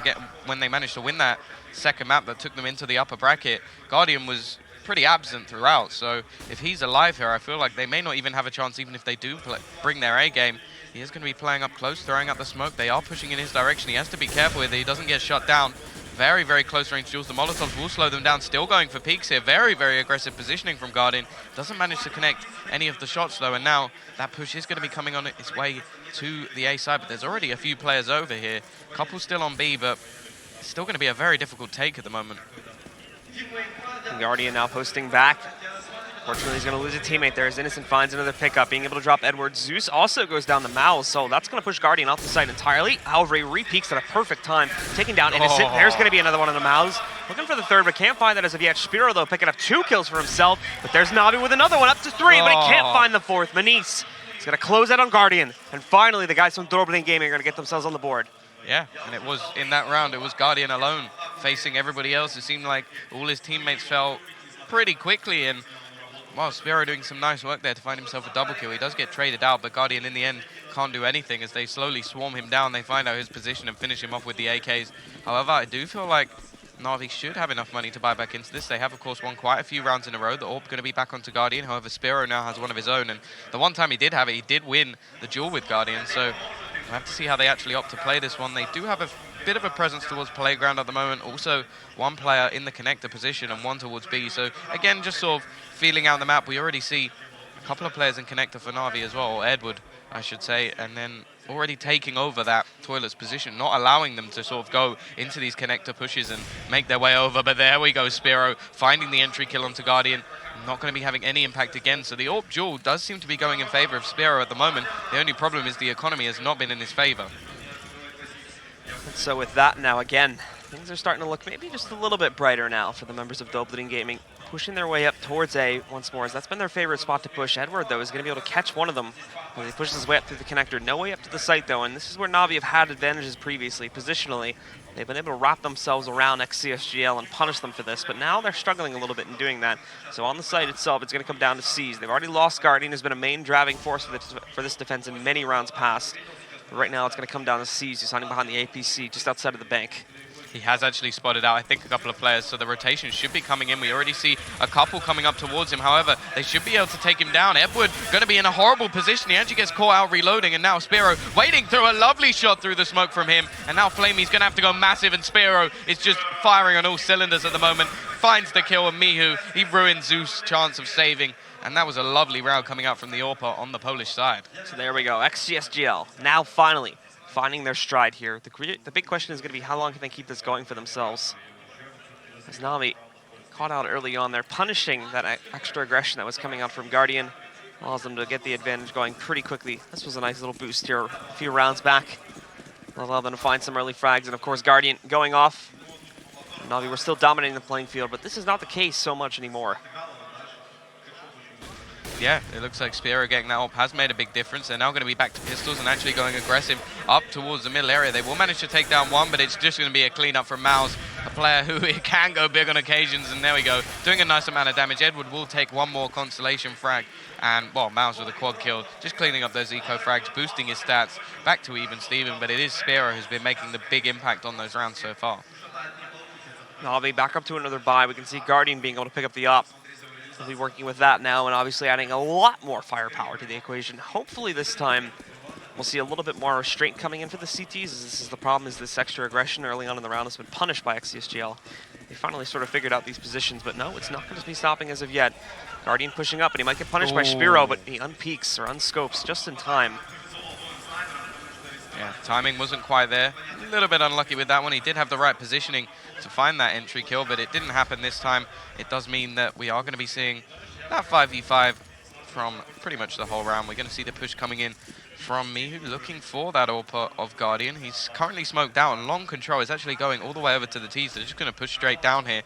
when they managed to win that second map that took them into the upper bracket, Guardian was pretty absent throughout. So if he's alive here, I feel like they may not even have a chance, even if they do bring their A game. He is going to be playing up close, throwing out the smoke. They are pushing in his direction. He has to be careful with it. He doesn't get shut down. Very, very close range duels. The Molotovs will slow them down. Still going for peaks here. Very, very aggressive positioning from Guardian. Doesn't manage to connect any of the shots, though. And now that push is going to be coming on its way to the A side. But there's already a few players over here. Couple still on B, but it's still going to be a very difficult take at the moment. Guardian now posting back. Fortunately, he's going to lose a teammate there as Innocent finds another pickup, being able to drop Edward. Zeus also goes down the Mouse, so that's going to push Guardian off the site entirely. However, he re-peaks at a perfect time, taking down Innocent. There's going to be another one on the Mouse. Looking for the third, but can't find that as of yet. Spiro, though, picking up 2 kills for himself, but there's Navi with another one, up to 3, but he can't find the fourth. Manice is going to close out on Guardian, and finally, the guys from Dobry&Gaming are going to get themselves on the board. Yeah, and it was in that round, it was Guardian alone facing everybody else. It seemed like all his teammates fell pretty quickly, and well, Spiro doing some nice work there to find himself a double kill. He does get traded out, but Guardian in the end can't do anything as they slowly swarm him down. They find out his position and finish him off with the AKs. However, I do feel like Navi should have enough money to buy back into this. They have, of course, won quite a few rounds in a row. The AWP going to be back onto Guardian. However, Spiro now has one of his own, and the one time he did have it, he did win the duel with Guardian. So we'll have to see how they actually opt to play this one. They do have a bit of a presence towards Playground at the moment. Also, one player in the connector position and one towards B. So again, just sort of feeling out the map. We already see a couple of players in connector for Navi as well, or Edward, I should say, and then already taking over that Toilet's position, not allowing them to sort of go into these connector pushes and make their way over. But there we go, Spiro finding the entry kill onto Guardian. Not going to be having any impact again. So the AWP duel does seem to be going in favor of Spiro at the moment. The only problem is the economy has not been in his favor. So with that now, again, things are starting to look maybe just a little bit brighter now for the members of Dobry&Gaming, pushing their way up towards A once more, as that's been their favorite spot to push. Edward, though, is going to be able to catch one of them as he pushes his way up through the connector. No way up to the site, though, and this is where Navi have had advantages previously, positionally. They've been able to wrap themselves around Ex-CSGL and punish them for this, but now they're struggling a little bit in doing that. So on the site itself, it's going to come down to C's. They've already lost Guardian, who's been a main driving force for this defense in many rounds past. But right now, it's going to come down to C's, who's hiding behind the APC just outside of the bank. He has actually spotted out, I think, a couple of players, so the rotation should be coming in. We already see a couple coming up towards him. However, they should be able to take him down. Edward going to be in a horrible position. He actually gets caught out reloading, and now Spiro waiting through a lovely shot through the smoke from him. And now Flamey's going to have to go massive, and Spiro is just firing on all cylinders at the moment. Finds the kill, and Mihu, he ruins Zeus' chance of saving. And that was a lovely round coming out from the AWP on the Polish side. So there we go, Ex-CSGL, now finally finding their stride here. The big question is going to be how long can they keep this going for themselves? As Navi caught out early on there, punishing that extra aggression that was coming out from Guardian, allows them to get the advantage going pretty quickly. This was a nice little boost here a few rounds back. Allow them to find some early frags, and of course Guardian going off. Navi were still dominating the playing field, but this is not the case so much anymore. Yeah, it looks like Spiro getting that up has made a big difference. They're now going to be back to pistols and actually going aggressive up towards the middle area. They will manage to take down one, but it's just going to be a cleanup from Mouse, a player who can go big on occasions, and there we go, doing a nice amount of damage. Edward will take one more Constellation frag, and, well, Mouse with a quad kill, just cleaning up those eco frags, boosting his stats back to even Steven, but it is Spiro who's been making the big impact on those rounds so far. Navi back up to another buy. We can see Guardian being able to pick up the op. We'll be working with that now and obviously adding a lot more firepower to the equation. Hopefully this time we'll see a little bit more restraint coming in for the CTs. As this is the problem, is this extra aggression early on in the round has been punished by Ex-CSGL. They finally sort of figured out these positions, but no, it's not going to be stopping as of yet. Guardian pushing up, and he might get punished by Spiro, but he unpeaks or unscopes just in time. Yeah, timing wasn't quite there. A little bit unlucky with that one. He did have the right positioning to find that entry kill, but it didn't happen this time. It does mean that we are going to be seeing that 5v5 from pretty much the whole round. We're going to see the push coming in from Mihu, looking for that AWP of Guardian. He's currently smoked out, and long control is actually going all the way over to the T's. They're just going to push straight down here.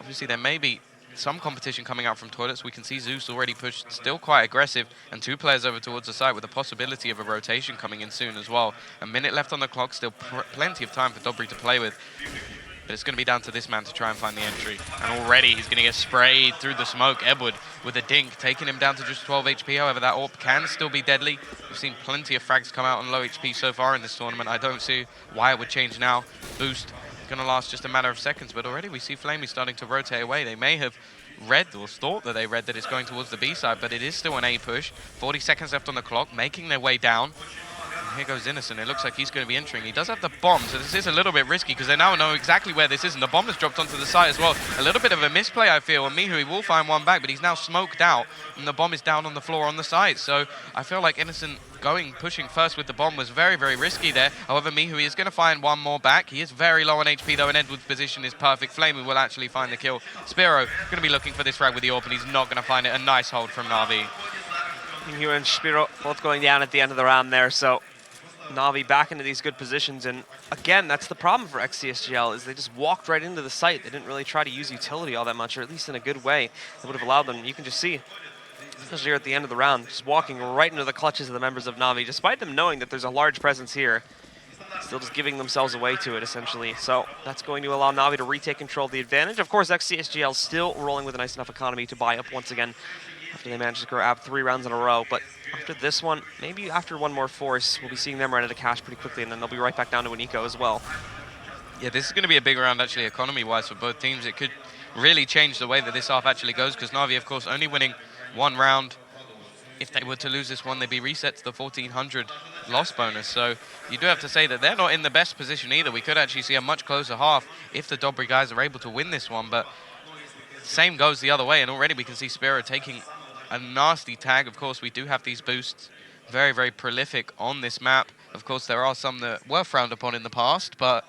Obviously, there may be some competition coming out from Toilets. We can see Zeus already pushed, still quite aggressive, and two players over towards the site with the possibility of a rotation coming in soon as well. A minute left on the clock, still plenty of time for Dobry to play with. But it's going to be down to this man to try and find the entry. And already he's going to get sprayed through the smoke. Edward with a dink, taking him down to just 12 HP. However, that AWP can still be deadly. We've seen plenty of frags come out on low HP so far in this tournament. I don't see why it would change now. Boost going to last just a matter of seconds, but already we see Flamey starting to rotate away. They may have read or thought that they read that it's going towards the B side, but it is still an A push. 40 seconds left on the clock, making their way down. And here goes Innocent. It looks like he's going to be entering. He does have the bomb, so this is a little bit risky because they now know exactly where this is, and the bomb has dropped onto the site as well. A little bit of a misplay, I feel, and Mihu, he will find one back, but he's now smoked out, and the bomb is down on the floor on the site. So I feel like Innocent pushing first with the bomb was very, very risky there. However, Mihu is going to find one more back. He is very low on HP, though, and Edward's position is perfect. Flamey will actually find the kill. Spiro going to be looking for this frag with the AWP, and he's not going to find it. A nice hold from Navi. Mihu and Spiro both going down at the end of the round there, so Navi back into these good positions, and again, that's the problem for Ex-CSGL, is they just walked right into the site. They didn't really try to use utility all that much, or at least in a good way that would have allowed them. You can just see, especially here at the end of the round, just walking right into the clutches of the members of Navi, despite them knowing that there's a large presence here. Still just giving themselves away to it, essentially. So that's going to allow Navi to retake control of the advantage. Of course, Ex-CSGL still rolling with a nice enough economy to buy up once again after they managed to grab 3 rounds in a row. But after this one, maybe after one more force, we'll be seeing them run out of cash pretty quickly, and then they'll be right back down to an eco as well. Yeah, this is going to be a big round, actually, economy-wise for both teams. It could really change the way that this half actually goes, because Navi, of course, only winning 1 round. If they were to lose this one, they'd be reset to the 1,400 loss bonus. So you do have to say that they're not in the best position either. We could actually see a much closer half if the Dobry guys are able to win this one. But same goes the other way. And already we can see Spiro taking a nasty tag. Of course, we do have these boosts. Very, very prolific on this map. Of course, there are some that were frowned upon in the past, but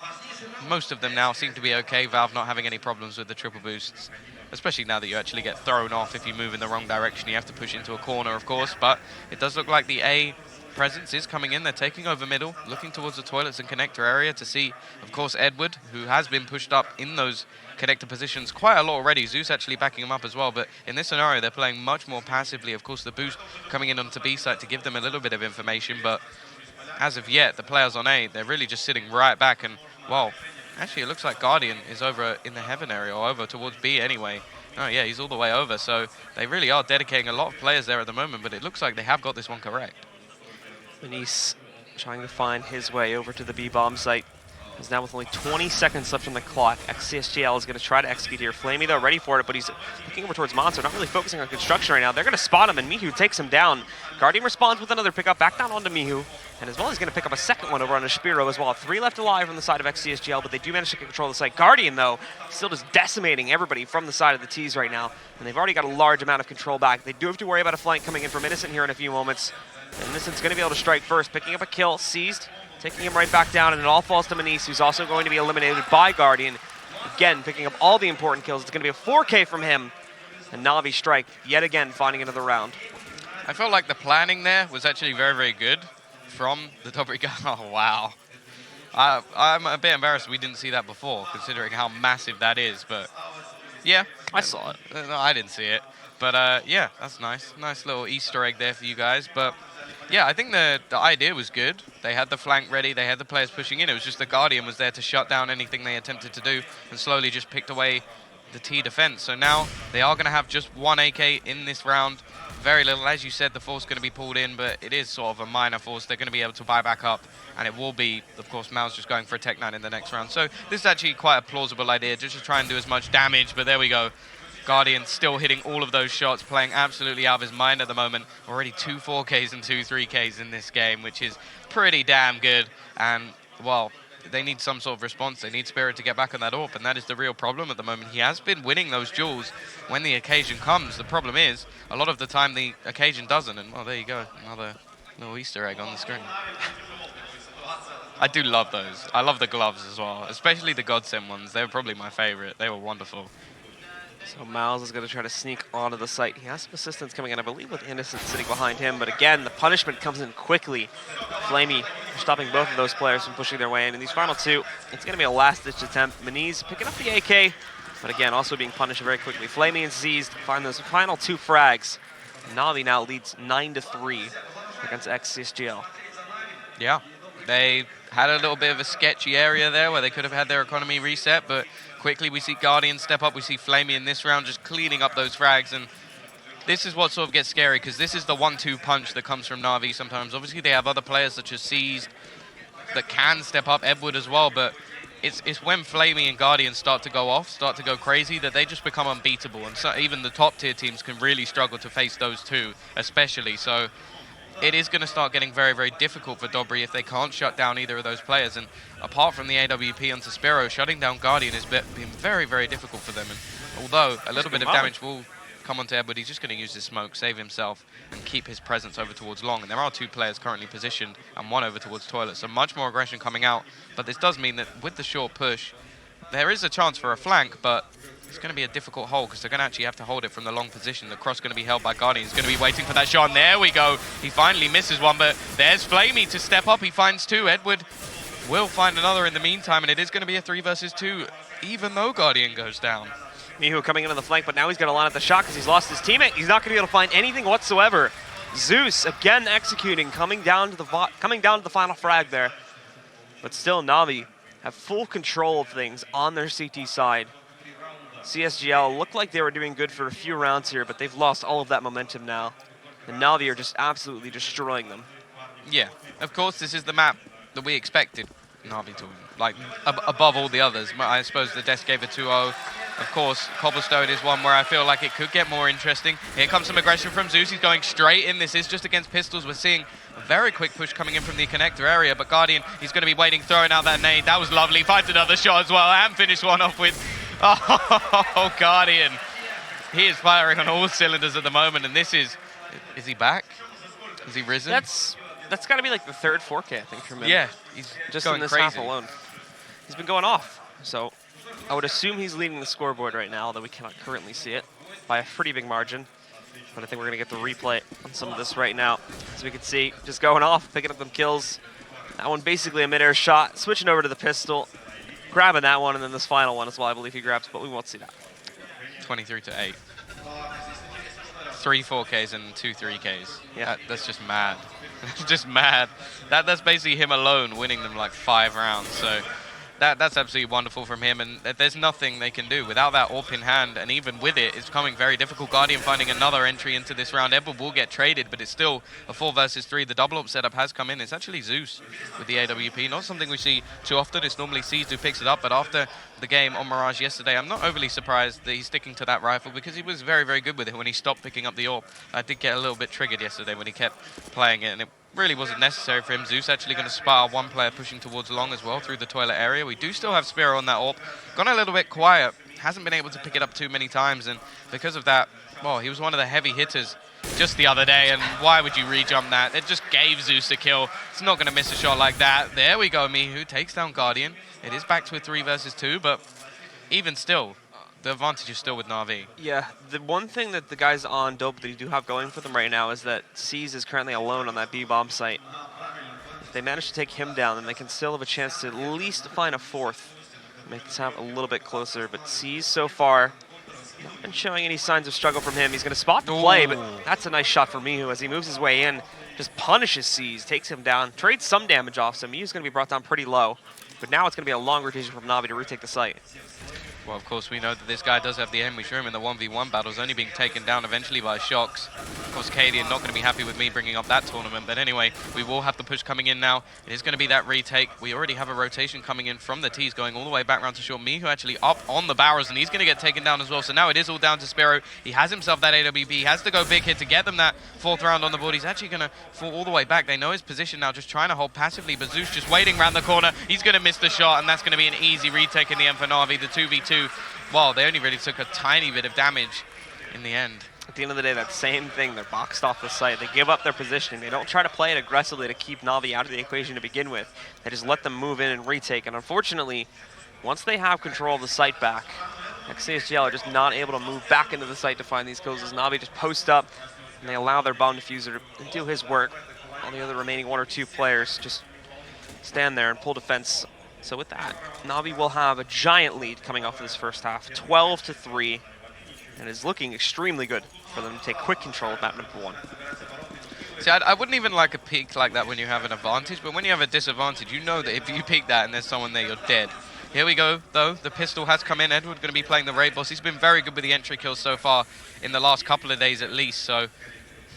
most of them now seem to be okay. Valve not having any problems with the triple boosts. Especially now that you actually get thrown off if you move in the wrong direction. You have to push into a corner, of course, but it does look like the A presence is coming in. They're taking over middle, looking towards the toilets and connector area to see, of course, Edward, who has been pushed up in those connector positions quite a lot already. Zeus actually backing him up as well, but in this scenario, they're playing much more passively. Of course, the boost coming in onto B site to give them a little bit of information, but as of yet, the players on A, they're really just sitting right back and, well, actually, it looks like Guardian is over in the Heaven area, or over towards B anyway. Oh, yeah, he's all the way over, so they really are dedicating a lot of players there at the moment, but it looks like they have got this one correct. Manice trying to find his way over to the B-bomb site. He's now with only 20 seconds left on the clock. Ex-CSGL is going to try to execute here. Flamey, though, ready for it, but he's looking over towards Monster, not really focusing on construction right now. They're going to spot him, and Mihu takes him down. Guardian responds with another pickup, back down onto Mihu. And as well, he's going to pick up a second one over on Spiro as well. 3 left alive from the side of Ex-CSGL, but they do manage to control the site. Guardian, though, still just decimating everybody from the side of the T's right now. And they've already got a large amount of control back. They do have to worry about a flank coming in from Innocent here in a few moments. And Innocent's going to be able to strike first, picking up a kill, seized, taking him right back down, and it all falls to Manice, who's also going to be eliminated by Guardian. Again, picking up all the important kills. It's going to be a 4K from him. And Navi strike, yet again, finding another round. I felt like the planning there was actually very, very good from the Dobry guy. Oh, wow. I'm a bit embarrassed we didn't see that before, considering how massive that is. But, yeah, I saw it. No, I didn't see it. But, yeah, that's nice. Nice little Easter egg there for you guys. But, yeah, I think the idea was good. They had the flank ready. They had the players pushing in. It was just the Guardian was there to shut down anything they attempted to do and slowly just picked away the T defense. So now they are going to have just 1 AK in this round. Very little. As you said, the force going to be pulled in, but it is sort of a minor force. They're going to be able to buy back up, and it will be, of course, Mal's just going for a Tech 9 in the next round. So this is actually quite a plausible idea, just to try and do as much damage, but there we go. Guardian still hitting all of those shots, playing absolutely out of his mind at the moment. Already 2 4Ks and 2 3Ks in this game, which is pretty damn good. And, well, they need some sort of response. They need Spirit to get back on that AWP, and that is the real problem at the moment. He has been winning those duels when the occasion comes. The problem is, a lot of the time the occasion doesn't, and, well, there you go. Another little Easter egg on the screen. I do love those. I love the gloves as well, especially the Godsend ones. They were probably my favorite. They were wonderful. So Miles is going to try to sneak onto the site. He has some assistance coming in, I believe, with Innocent sitting behind him. But again, the punishment comes in quickly. Flamey stopping both of those players from pushing their way in. In these final 2, it's going to be a last-ditch attempt. Maniz picking up the AK, but again, also being punished very quickly. Flamey and Seized find those final 2 frags. Navi now leads 9-3 against Ex-CSGL. Yeah, they had a little bit of a sketchy area there where they could have had their economy reset, but quickly we see Guardian step up. We see Flamey in this round just cleaning up those frags, and this is what sort of gets scary, because this is the 1-2 punch that comes from Navi sometimes. Obviously, they have other players such as Seized that can step up, Edward as well, but it's when Flamey and Guardian start to go off, start to go crazy, that they just become unbeatable, and so even the top-tier teams can really struggle to face those two, especially. So it is going to start getting very, very difficult for Dobry if they can't shut down either of those players. And apart from the AWP onto Spiro, shutting down Guardian has been very, very difficult for them. And although a little bit of damage will come onto Edward, he's just going to use his smoke, save himself, and keep his presence over towards Long. And there are 2 players currently positioned and 1 over towards Toilet. So much more aggression coming out. But this does mean that with the short push, there is a chance for a flank, but it's going to be a difficult hold because they're going to actually have to hold it from the long position. The cross going to be held by Guardian. He's going to be waiting for that shot, and there we go. He finally misses one, but there's Flamey to step up. He finds 2. Edward will find another in the meantime, and it is going to be a 3 versus 2, even though Guardian goes down. Mihu coming in on the flank, but now he's going to line up the shot because he's lost his teammate. He's not going to be able to find anything whatsoever. Zeus again executing, coming down to the final frag there. But still, Navi have full control of things on their CT side. CSGL looked like they were doing good for a few rounds here, but they've lost all of that momentum now. And Navi are just absolutely destroying them. Yeah, of course, this is the map that we expected Navi to win, like above all the others. I suppose the Death gave a 2-0. Of course, Cobblestone is one where I feel like it could get more interesting. Here comes some aggression from Zeus. He's going straight in. This is just against pistols. We're seeing a very quick push coming in from the connector area, but Guardian, he's going to be waiting, throwing out that nade. That was lovely. Finds another shot as well, and finished one off with, oh, Guardian. He is firing on all cylinders at the moment, and this is he back? Is he risen? That's got to be like the third 4K, I think, from him. Yeah, he's just going in this crazy. half alone. He's been going off, so I would assume he's leading the scoreboard right now, although we cannot currently see it by a pretty big margin. But I think we're going to get the replay on some of this right now. As we can see, just going off, picking up them kills. That one basically a mid-air shot, switching over to the pistol, grabbing that one, and then this final one as well, I believe he grabs, but we won't see that. 23-8. 3 4Ks and 2 3Ks. Yeah. That's just mad. Just mad. That's basically him alone winning them like 5 rounds. So that's absolutely wonderful from him, and there's nothing they can do without that AWP in hand, and even with it, it's becoming very difficult. Guardian finding another entry into this round. Edward will get traded, but it's still a 4 versus 3. The double AWP setup has come in. It's actually Zeus with the AWP, not something we see too often. It's normally C's who picks it up, but after the game on Mirage yesterday, I'm not overly surprised that he's sticking to that rifle, because he was very, very good with it when he stopped picking up the AWP. I did get a little bit triggered yesterday when he kept playing it, and it really wasn't necessary for him. Zeus actually going to spar one player pushing towards long as well through the toilet area. We do still have Spiro on that AWP. Gone a little bit quiet. Hasn't been able to pick it up too many times, and because of that, well, he was one of the heavy hitters just the other day, and why would you re-jump that? It just gave Zeus a kill. It's not going to miss a shot like that. There we go, Mihu takes down Guardian. It is back to a 3 versus 2, but even still, the advantage is still with Navi. Yeah, the one thing that the guys on Dope that do have going for them right now is that C's is currently alone on that B-bomb site. If they manage to take him down, then they can still have a chance to at least find a 4th. Make this have a little bit closer, but C's so far not been showing any signs of struggle from him. He's going to spot the play, but that's a nice shot for Mihu as he moves his way in, just punishes C's, takes him down, trades some damage off, so Mihu's going to be brought down pretty low. But now it's going to be a long rotation from Navi to retake the site. Well, of course, we know that this guy does have the aim. We saw him in the 1v1 battles, only being taken down eventually by Shocks. Of course, Cadian not going to be happy with me bringing up that tournament. But anyway, we will have the push coming in now. It is going to be that retake. We already have a rotation coming in from the T's, going all the way back round to short. Mihu actually up on the barrels, and he's going to get taken down as well. So now it is all down to Spiro. He has himself that AWP. He has to go big here to get them that 4th round on the board. He's actually going to fall all the way back. They know his position now, just trying to hold passively. But Zeus just waiting around the corner. He's going to miss the shot, and that's going to be an easy retake in the end for Navi. The 2v2. Well, they only really took a tiny bit of damage in the end. At the end of the day, that same thing. They're boxed off the site. They give up their positioning. They don't try to play it aggressively to keep Navi out of the equation to begin with. They just let them move in and retake. And unfortunately, once they have control of the site back, Ex-CSGL are just not able to move back into the site to find these kills as Navi just post up and they allow their bomb diffuser to do his work. All the other remaining 1 or 2 players just stand there and pull defense. So with that, Navi will have a giant lead coming off of this first half, 12-3, and is looking extremely good for them to take quick control of map number 1. See, I wouldn't even like a peak like that when you have an advantage, but when you have a disadvantage, you know that if you peek that and there's someone there, you're dead. Here we go, though. The pistol has come in. Edward going to be playing the raid boss. He's been very good with the entry kills so far in the last couple of days at least, so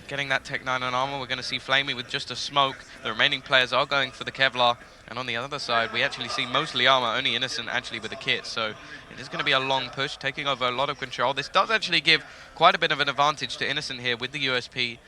getting that Tech 9 on armor. We're going to see Flamey with just a smoke. The remaining players are going for the Kevlar. And on the other side, we actually see mostly armor, only Innocent actually with a kit. So it is going to be a long push, taking over a lot of control. This does actually give quite a bit of an advantage to Innocent here with the USP.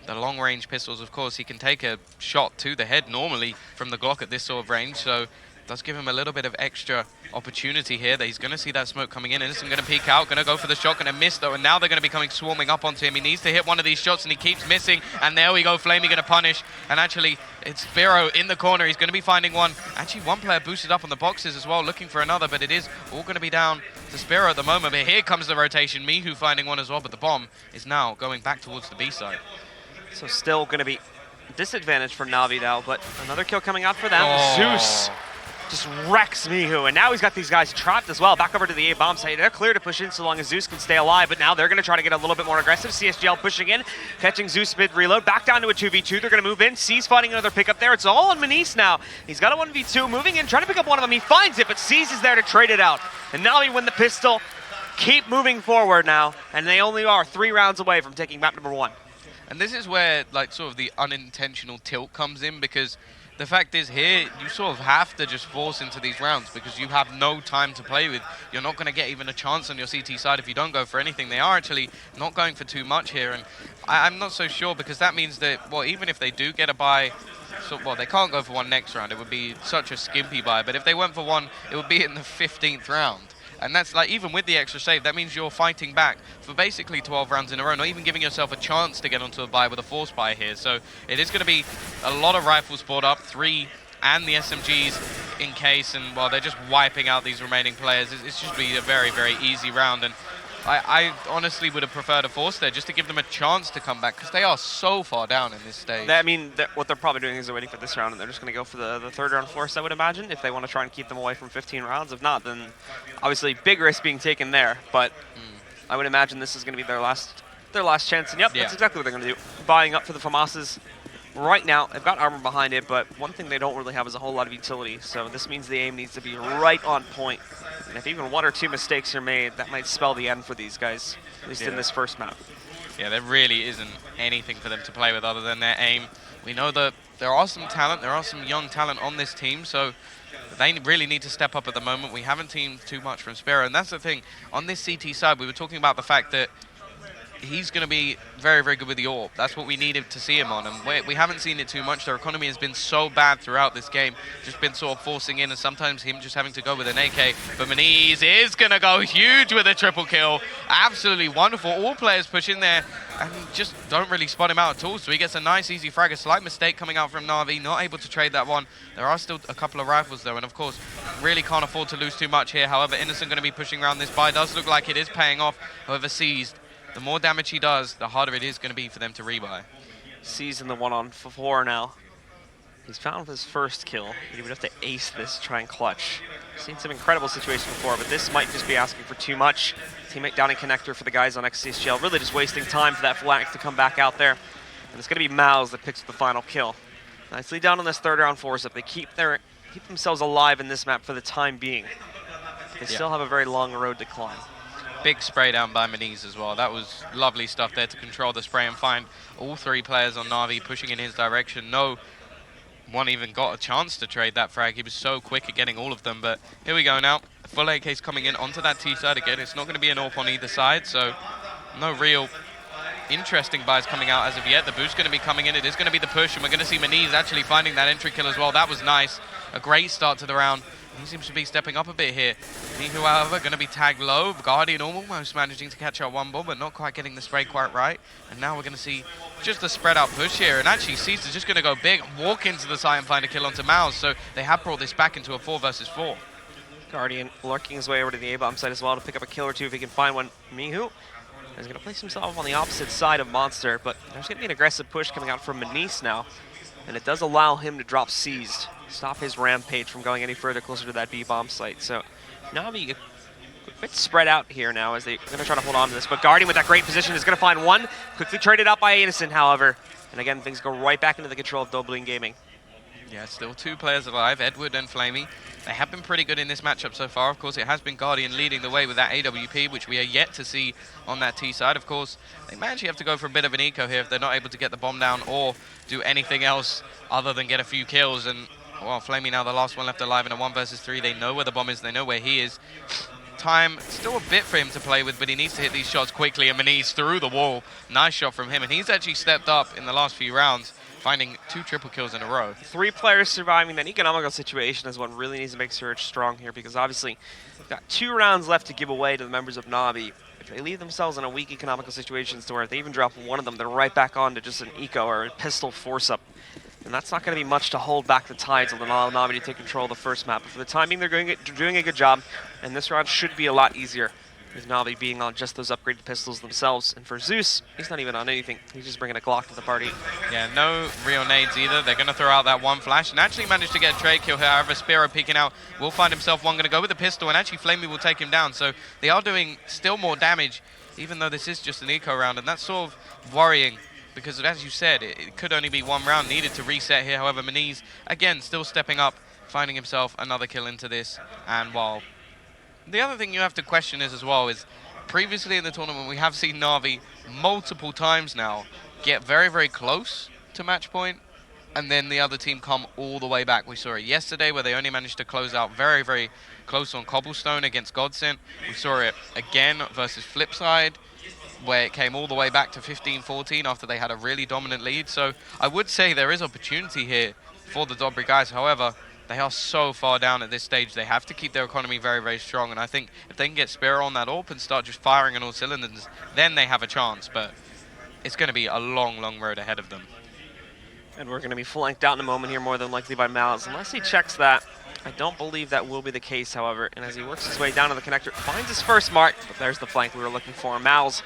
The long-range pistols, of course, he can take a shot to the head normally from the Glock at this sort of range. So it does give him a little bit of extra opportunity here. That he's going to see that smoke coming in. Innocent going to peek out, going to go for the shot, going to miss though. And now they're going to be coming swarming up onto him. He needs to hit one of these shots and he keeps missing. And there we go, Flamey going to punish. And actually, it's Spiro in the corner. He's going to be finding one. Actually, one player boosted up on the boxes as well, looking for another. But it is all going to be down to Spiro at the moment. But here comes the rotation. Mihu finding one as well. But the bomb is now going back towards the B side. So still going to be disadvantage for Navi now, but another kill coming out for them. Oh. Zeus just wrecks Mihu, and now he's got these guys trapped as well. Back over to the A bomb site. They're clear to push in so long as Zeus can stay alive, but now they're going to try to get a little bit more aggressive. CSGL pushing in, catching Zeus mid reload, back down to a 2v2. They're going to move in. C's finding another pickup there. It's all on Manice now. He's got a 1v2, moving in, trying to pick up one of them. He finds it, but C's is there to trade it out. And Navi win the pistol. Keep moving forward now, and they only are 3 rounds away from taking map number 1. And this is where, like, sort of the unintentional tilt comes in, because the fact is here, you sort of have to just force into these rounds because you have no time to play with. You're not going to get even a chance on your CT side if you don't go for anything. They are actually not going for too much here, and I'm not so sure, because that means that, well, even if they do get a buy, so, well, they can't go for one next round. It would be such a skimpy buy, but if they went for one, it would be in the 15th round. And that's like, even with the extra save, that means you're fighting back for basically 12 rounds in a row, not even giving yourself a chance to get onto a buy with a force buy here. So it is going to be a lot of rifles brought up, 3 and the SMGs in case, and well, they're just wiping out these remaining players. It's just be a very, very easy round. And I honestly would have preferred a force there just to give them a chance to come back, because they are so far down in this stage. I mean, what they're probably doing is they're waiting for this round, and they're just going to go for the third round force, I would imagine, if they want to try and keep them away from 15 rounds. If not, then obviously big risk being taken there. But I would imagine this is going to be their last chance. And yep, that's exactly what they're going to do. Buying up for the FAMASas right now. They've got armor behind it, but one thing they don't really have is a whole lot of utility. So this means the aim needs to be right on point. And if even 1 or 2 mistakes are made, that might spell the end for these guys, at least in this first map. Yeah, there really isn't anything for them to play with other than their aim. We know that there are some talent, there are some young talent on this team, so they really need to step up at the moment. We haven't seen too much from Spiro, and that's the thing. On this CT side, we were talking about the fact that he's going to be very, very good with the AWP. That's what we needed to see him on, and we haven't seen it too much. Their economy has been so bad throughout this game, just been sort of forcing in, and sometimes him just having to go with an AK. But Maniz is going to go huge with a triple kill. Absolutely wonderful. All players push in there and just don't really spot him out at all, so he gets a nice, easy frag. A slight mistake coming out from Navi, not able to trade that one. There are still a couple of rifles, though, and of course, really can't afford to lose too much here. However, Innocent going to be pushing around this buy. Does look like it is paying off. However, Seized, the more damage he does, the harder it is going to be for them to rebuy. Sees in the 1-on-4 now. He's found his first kill. He would have to ace this to try and clutch. Seen some incredible situations before, but this might just be asking for too much. Teammate down in connector for the guys on Ex-CSGL, really just wasting time for that flank to come back out there. And it's going to be Mouse that picks up the final kill. Nicely done on this third round force up. They keep themselves alive in this map for the time being. They still have a very long road to climb. Big spray down by Maniz as well. That was lovely stuff there to control the spray and find all 3 players on Navi pushing in his direction. No one even got a chance to trade that frag. He was so quick at getting all of them. But here we go now. Full AK's coming in onto that T side again. It's not going to be an AWP on either side, so no real interesting buys coming out as of yet. The boost going to be coming in. It is going to be the push, and we're going to see Maniz actually finding that entry kill as well. That was nice. A great start to the round. He seems to be stepping up a bit here. Mihu, however, going to be tagged low. Guardian almost managing to catch out one bomb, but not quite getting the spray quite right. And now we're going to see just a spread out push here. And actually, Caesar's just going to go big, walk into the site and find a kill onto Mouse. So they have brought this back into a 4 versus 4. Guardian lurking his way over to the A-bomb side as well to pick up a kill or 2 if he can find one. Mihu is going to place himself on the opposite side of Monster, but there's going to be an aggressive push coming out from Manice now. And it does allow him to drop Seized, stop his rampage from going any further closer to that B-bomb site. So Navi a bit spread out here now as they're going to try to hold on to this. But Guardian with that great position is going to find one. Quickly traded out by Innocent, however. And again, things go right back into the control of Dobry&Gaming. Yeah, still 2 players alive, Edward and Flamey. They have been pretty good in this matchup so far. Of course, it has been Guardian leading the way with that AWP, which we are yet to see on that T side. Of course, they may actually have to go for a bit of an eco here if they're not able to get the bomb down or do anything else other than get a few kills. And, well, Flamey now the last one left alive in a 1 versus 3. They know where the bomb is. They know where he is. Time, still a bit for him to play with, but he needs to hit these shots quickly. And Maniz through the wall. Nice shot from him. And he's actually stepped up in the last few rounds, finding 2 triple kills in a row. 3 players surviving that economical situation is what really needs to make Surge strong here, because obviously they've got 2 rounds left to give away to the members of Navi. If they leave themselves in a weak economical situation to where if they even drop one of them, they're right back on to just an eco or a pistol force-up. And that's not going to be much to hold back the tides and allow Navi to take control of the first map. But for the time being, they're doing a good job, and this round should be a lot easier with Navi being on just those upgraded pistols themselves. And for Zeus, he's not even on anything. He's just bringing a Glock to the party. Yeah, no real nades either. They're going to throw out that one flash and actually manage to get a trade kill here. However, Spiro peeking out will find himself one. Going to go with the pistol, and actually Flamey will take him down. So they are doing still more damage, even though this is just an eco round. And that's sort of worrying because, as you said, it could only be one round needed to reset here. However, Maniz, again, still stepping up, finding himself another kill into this. And while the other thing you have to question is as well is previously in the tournament we have seen Navi multiple times now get very, very close to match point and then the other team come all the way back. We saw it yesterday where they only managed to close out very, very close on Cobblestone against Godsent. We saw it again versus Flipside where it came all the way back to 15-14 after they had a really dominant lead. So I would say there is opportunity here for the Dobry guys. However, they are so far down at this stage. They have to keep their economy very, very strong. And I think if they can get Spiro on that AWP and start just firing on all cylinders, then they have a chance. But it's going to be a long, long road ahead of them. And we're going to be flanked out in a moment here, more than likely by Malice. Unless he checks that, I don't believe that will be the case, however. And as he works his way down to the connector, finds his first mark. But there's the flank we were looking for. Malice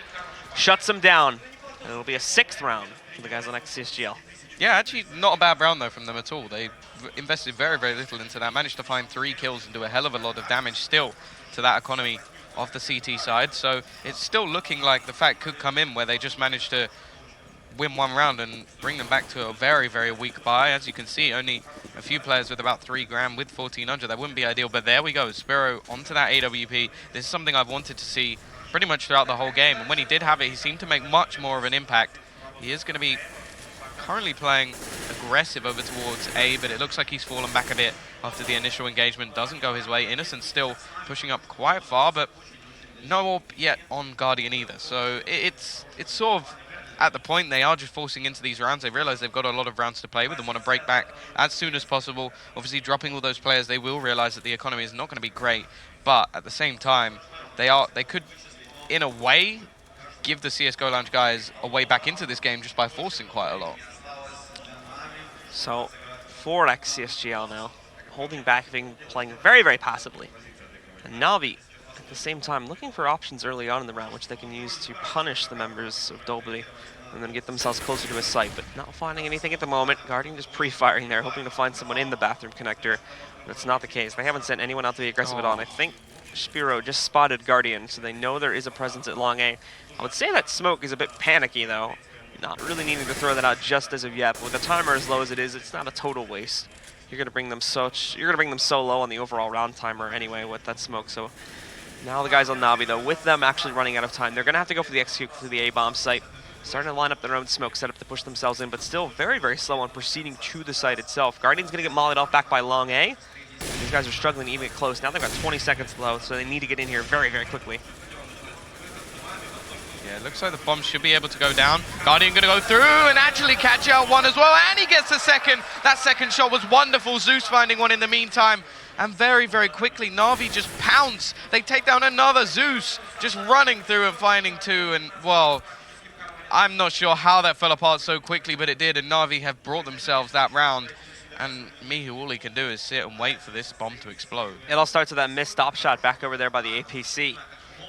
shuts him down. And it'll be a 6th round for the guys on Ex-CSGL. Yeah, actually not a bad round though from them at all. They invested very, very little into that. Managed to find 3 kills and do a hell of a lot of damage still to that economy of the CT side. So it's still looking like the fact could come in where they just managed to win one round and bring them back to a very, very weak buy. As you can see, only a few players with about 3 grand with 1400. That wouldn't be ideal, but there we go. Spiro onto that AWP. This is something I've wanted to see pretty much throughout the whole game. And when he did have it, he seemed to make much more of an impact. He is going to be currently playing aggressive over towards A, but it looks like he's fallen back a bit after the initial engagement doesn't go his way. Innocent still pushing up quite far, but no AWP yet on Guardian either. So it's sort of at the point they are just forcing into these rounds. They realize they've got a lot of rounds to play with and want to break back as soon as possible. Obviously, dropping all those players, they will realize that the economy is not going to be great, but at the same time, they could, in a way, give the CSGO Lounge guys a way back into this game just by forcing quite a lot. So, for Ex-CSGL now, holding back, playing very, very passively. And Navi, at the same time, looking for options early on in the round, which they can use to punish the members of Dobry and then get themselves closer to his site, but not finding anything at the moment. Guardian just pre-firing there, hoping to find someone in the bathroom connector. That's not the case. They haven't sent anyone out to be aggressive at all, and I think Spiro just spotted Guardian, so they know there is a presence at long A. I would say that smoke is a bit panicky, though. Not really needing to throw that out just as of yet, but with the timer as low as it is, it's not a total waste. You're gonna bring them so low on the overall round timer anyway with that smoke. So now the guys on Navi, though, with them actually running out of time, they're gonna have to go for the execute through the A-bomb site, starting to line up their own smoke setup to push themselves in, but still very, very slow on proceeding to the site itself. Guardian's gonna get mollied off back by long A. These guys are struggling to even get close. Now they've got 20 seconds low, so they need to get in here very, very quickly. Yeah, it looks like the bomb should be able to go down. Guardian going to go through and actually catch out one as well, and he gets the second. That second shot was wonderful. Zeus finding one in the meantime. And very, very quickly, Navi just pounce. They take down another Zeus, just running through and finding 2. And, well, I'm not sure how that fell apart so quickly, but it did. And Navi have brought themselves that round. And Mihu, all he can do is sit and wait for this bomb to explode. It all starts with that missed stop shot back over there by the APC.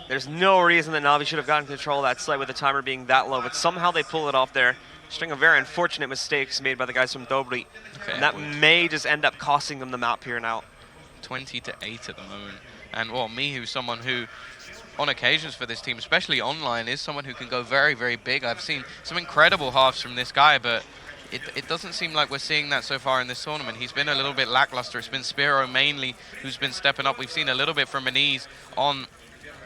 There's no reason that Navi should have gotten control of that site with the timer being that low, but somehow they pull it off there. String of very unfortunate mistakes made by the guys from Dobry. And that may just end up costing them the map here now. 20-8 at the moment. And, well, Mihu, someone who, on occasions for this team, especially online, is someone who can go very, very big. I've seen some incredible halves from this guy, but it doesn't seem like we're seeing that so far in this tournament. He's been a little bit lackluster. It's been Spiro mainly who's been stepping up. We've seen a little bit from Maniz on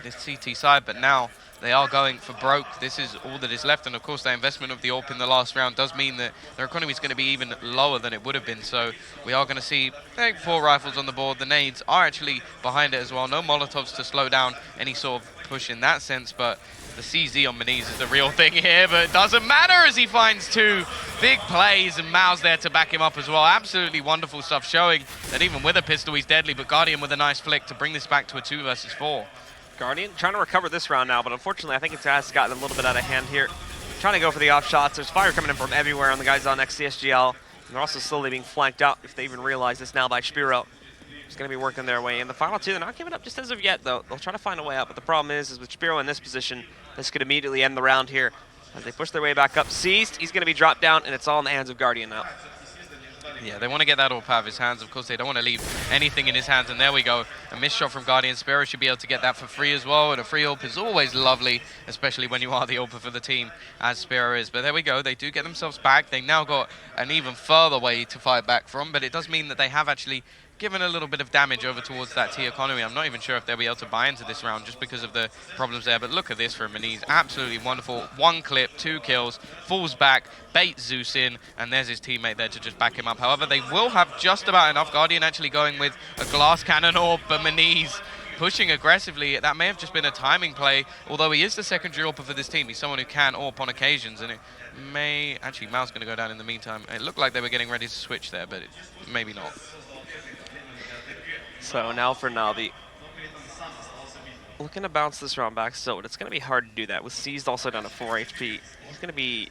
this CT side, but now they are going for broke. This is all that is left, and of course the investment of the AWP in the last round does mean that their economy is going to be even lower than it would have been. So we are going to see 4 rifles on the board. The nades are actually behind it as well. No Molotovs to slow down any sort of push in that sense, but the CZ on Maniz is the real thing here, but it doesn't matter as he finds 2 big plays, and Mao's there to back him up as well. Absolutely wonderful stuff, showing that even with a pistol he's deadly, but Guardian with a nice flick to bring this back to a 2 versus 4. Guardian trying to recover this round now, but unfortunately I think it has gotten a little bit out of hand here. Trying to go for the off shots. There's fire coming in from everywhere on the guys on Ex-CSGL. And they're also slowly being flanked out, if they even realize this now, by Spiro. Just going to be working their way in. The final two, they're not giving up just as of yet, though. They'll try to find a way out, but the problem is with Spiro in this position, this could immediately end the round here. As they push their way back up, Seized, he's going to be dropped down, and it's all in the hands of Guardian now. Yeah, they want to get that AWP out of his hands. Of course, they don't want to leave anything in his hands. And there we go. A missed shot from Guardian. Spiro should be able to get that for free as well. And a free AWP is always lovely, especially when you are the AWPer for the team, as Spiro is. But there we go. They do get themselves back. They now got an even further way to fight back from. But it does mean that they have actually given a little bit of damage over towards that T economy. I'm not even sure if they'll be able to buy into this round just because of the problems there. But look at this from Maniz. Absolutely wonderful. 1 clip, 2 kills, falls back, baits Zeus in, and there's his teammate there to just back him up. However, they will have just about enough. Guardian actually going with a glass cannon AWP, but Maniz pushing aggressively. That may have just been a timing play, although he is the secondary AWPer for this team. He's someone who can AWP on occasions, and it may... Actually, Mal's going to go down in the meantime. It looked like they were getting ready to switch there, but maybe not. So now for Navi. Looking to bounce this round back still, but it's going to be hard to do that. With Seized also down to 4 HP, he's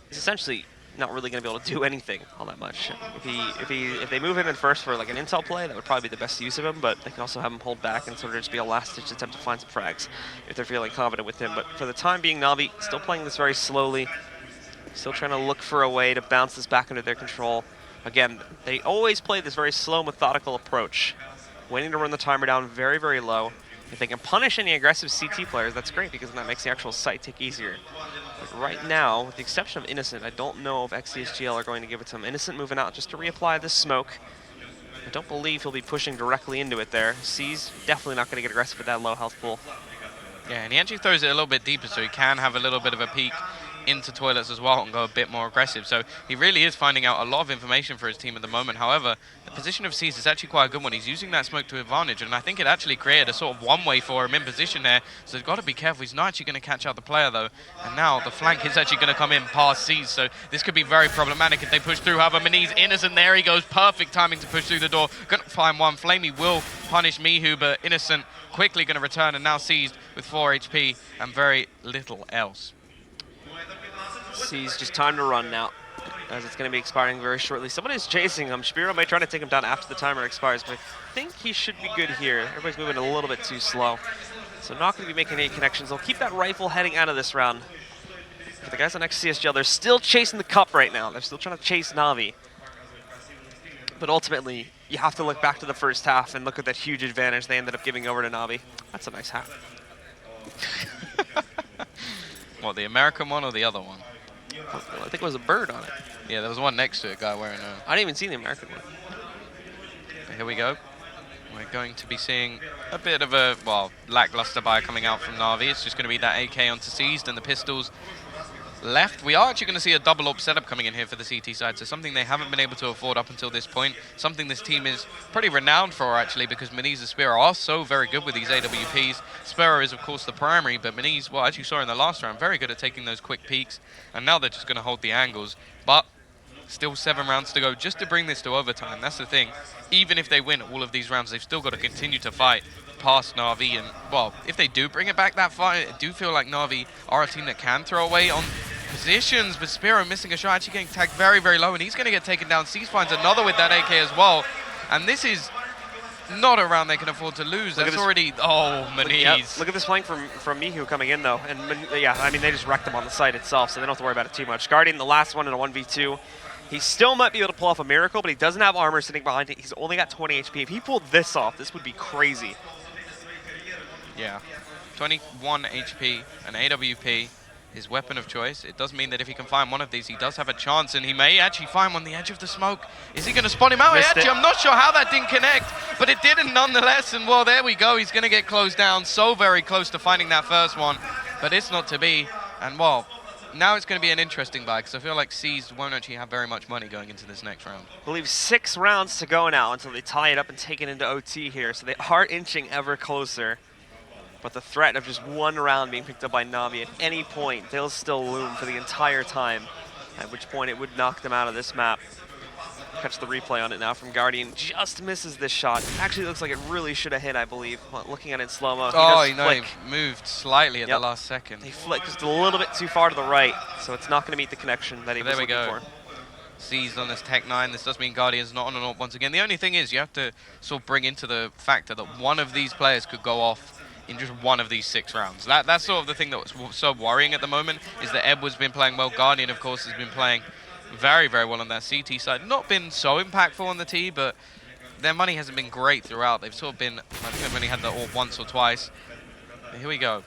essentially not really going to be able to do anything all that much. If they move him in first for like an intel play, that would probably be the best use of him, but they can also have him hold back and sort of just be a last-ditch attempt to find some frags if they're feeling confident with him. But for the time being, Navi still playing this very slowly, still trying to look for a way to bounce this back under their control. Again, they always play this very slow, methodical approach, waiting to run the timer down very, very low. If they can punish any aggressive CT players, that's great, because that makes the actual site tick easier. But right now, with the exception of Innocent, I don't know if Ex-CSGL are going to give it to him. Innocent moving out just to reapply this smoke. I don't believe he'll be pushing directly into it there. C's definitely not going to get aggressive with that low health pool. Yeah, and he actually throws it a little bit deeper, so he can have a little bit of a peek into toilets as well and go a bit more aggressive. So he really is finding out a lot of information for his team at the moment. However, the position of C's is actually quite a good one. He's using that smoke to advantage, and I think it actually created a sort of one-way for him in position there. So he's got to be careful. He's not actually going to catch out the player, though. And now the flank is actually going to come in past C's, so this could be very problematic if they push through. However, Maniz Innocent, there he goes. Perfect timing to push through the door. Going to find one. Flamey will punish Mihu, but Innocent quickly going to return and now Seized with 4 HP and very little else. Sees just time to run now, as it's going to be expiring very shortly. Someone is chasing him. Spiro may try to take him down after the timer expires, but I think he should be good here. Everybody's moving a little bit too slow, so not going to be making any connections. They'll keep that rifle heading out of this round. For the guys on Ex-CSGL, they're still chasing the cup right now. They're still trying to chase Navi. But ultimately, you have to look back to the first half and look at that huge advantage they ended up giving over to Navi. That's a nice hat. What, the American one or the other one? I think it was a bird on it. Yeah, there was one next to it, guy wearing a... I didn't even see the American one. Here we go. We're going to be seeing a bit of a, well, lackluster buy coming out from Navi. It's just going to be that AK onto Seized and the pistols left. We are actually going to see a double AWP setup coming in here for the CT side, so something they haven't been able to afford up until this point. Something this team is pretty renowned for, actually, because Maniz and Spiro are so very good with these AWPs. Spiro is, of course, the primary, but Maniz, well, as you saw in the last round, very good at taking those quick peeks, and now they're just going to hold the angles. But still 7 rounds to go just to bring this to overtime. That's the thing. Even if they win all of these rounds, they've still got to continue to fight past Navi. And, well, if they do bring it back that far, I do feel like Navi are a team that can throw away on positions, but Spiro missing a shot, actually getting tagged very, very low, and he's going to get taken down. Cease finds another with that AK as well, and this is not a round they can afford to lose. That's already... Oh, Maniz. Look at this flank from Mihu coming in, though. And, yeah, I mean, they just wrecked him on the site itself, so they don't have to worry about it too much. Guardian, the last one in a 1v2. He still might be able to pull off a miracle, but he doesn't have armor sitting behind it. He's only got 20 HP. If he pulled this off, this would be crazy. Yeah. 21 HP, an AWP, his weapon of choice. It does mean that if he can find one of these, he does have a chance, and he may actually find one on the edge of the smoke. Is he going to spot him out? I'm not sure how that didn't connect, but it didn't nonetheless, and well, there we go. He's going to get closed down, so very close to finding that first one, but it's not to be, and well, now it's going to be an interesting buy, because I feel like Seized won't actually have very much money going into this next round. I believe 6 rounds to go now until they tie it up and take it into OT here, so they are inching ever closer. But the threat of just one round being picked up by Navi at any point, they'll still loom for the entire time, at which point it would knock them out of this map. Catch the replay on it now from Guardian. Just misses this shot. Actually looks like it really should have hit, I believe. Looking at it in slow-mo, he moved slightly at the last second. He flicked just a little bit too far to the right, so it's not going to meet the connection that he was looking for. seized on this Tech 9. This does mean Guardian's not on an AWP once again. The only thing is you have to sort of bring into the factor that one of these players could go off in just one of these 6 rounds. That's sort of the thing that's so worrying at the moment, is that Edward's been playing well. Guardian, of course, has been playing very, very well on that CT side. Not been so impactful on the T, but their money hasn't been great throughout. They've sort of been, I think they've only had the AWP once or twice. But here we go.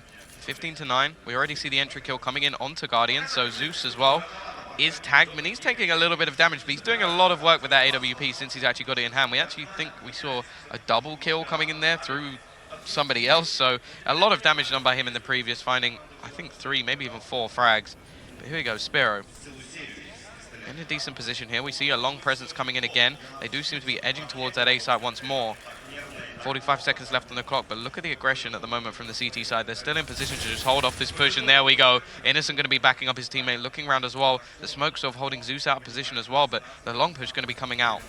15-9. We already see the entry kill coming in onto Guardian, so Zeus as well is tagged, and he's taking a little bit of damage, but he's doing a lot of work with that AWP since he's actually got it in hand. We actually think we saw a double kill coming in there through somebody else, so a lot of damage done by him in the previous, finding, I think, 3, maybe even 4 frags. But here we go, Spiro. In a decent position here. We see a long presence coming in again. They do seem to be edging towards that A side once more. 45 seconds left on the clock, but look at the aggression at the moment from the CT side. They're still in position to just hold off this push, and there we go. Innocent going to be backing up his teammate, looking around as well. The smoke sort of holding Zeus out of position as well, but the long push going to be coming out.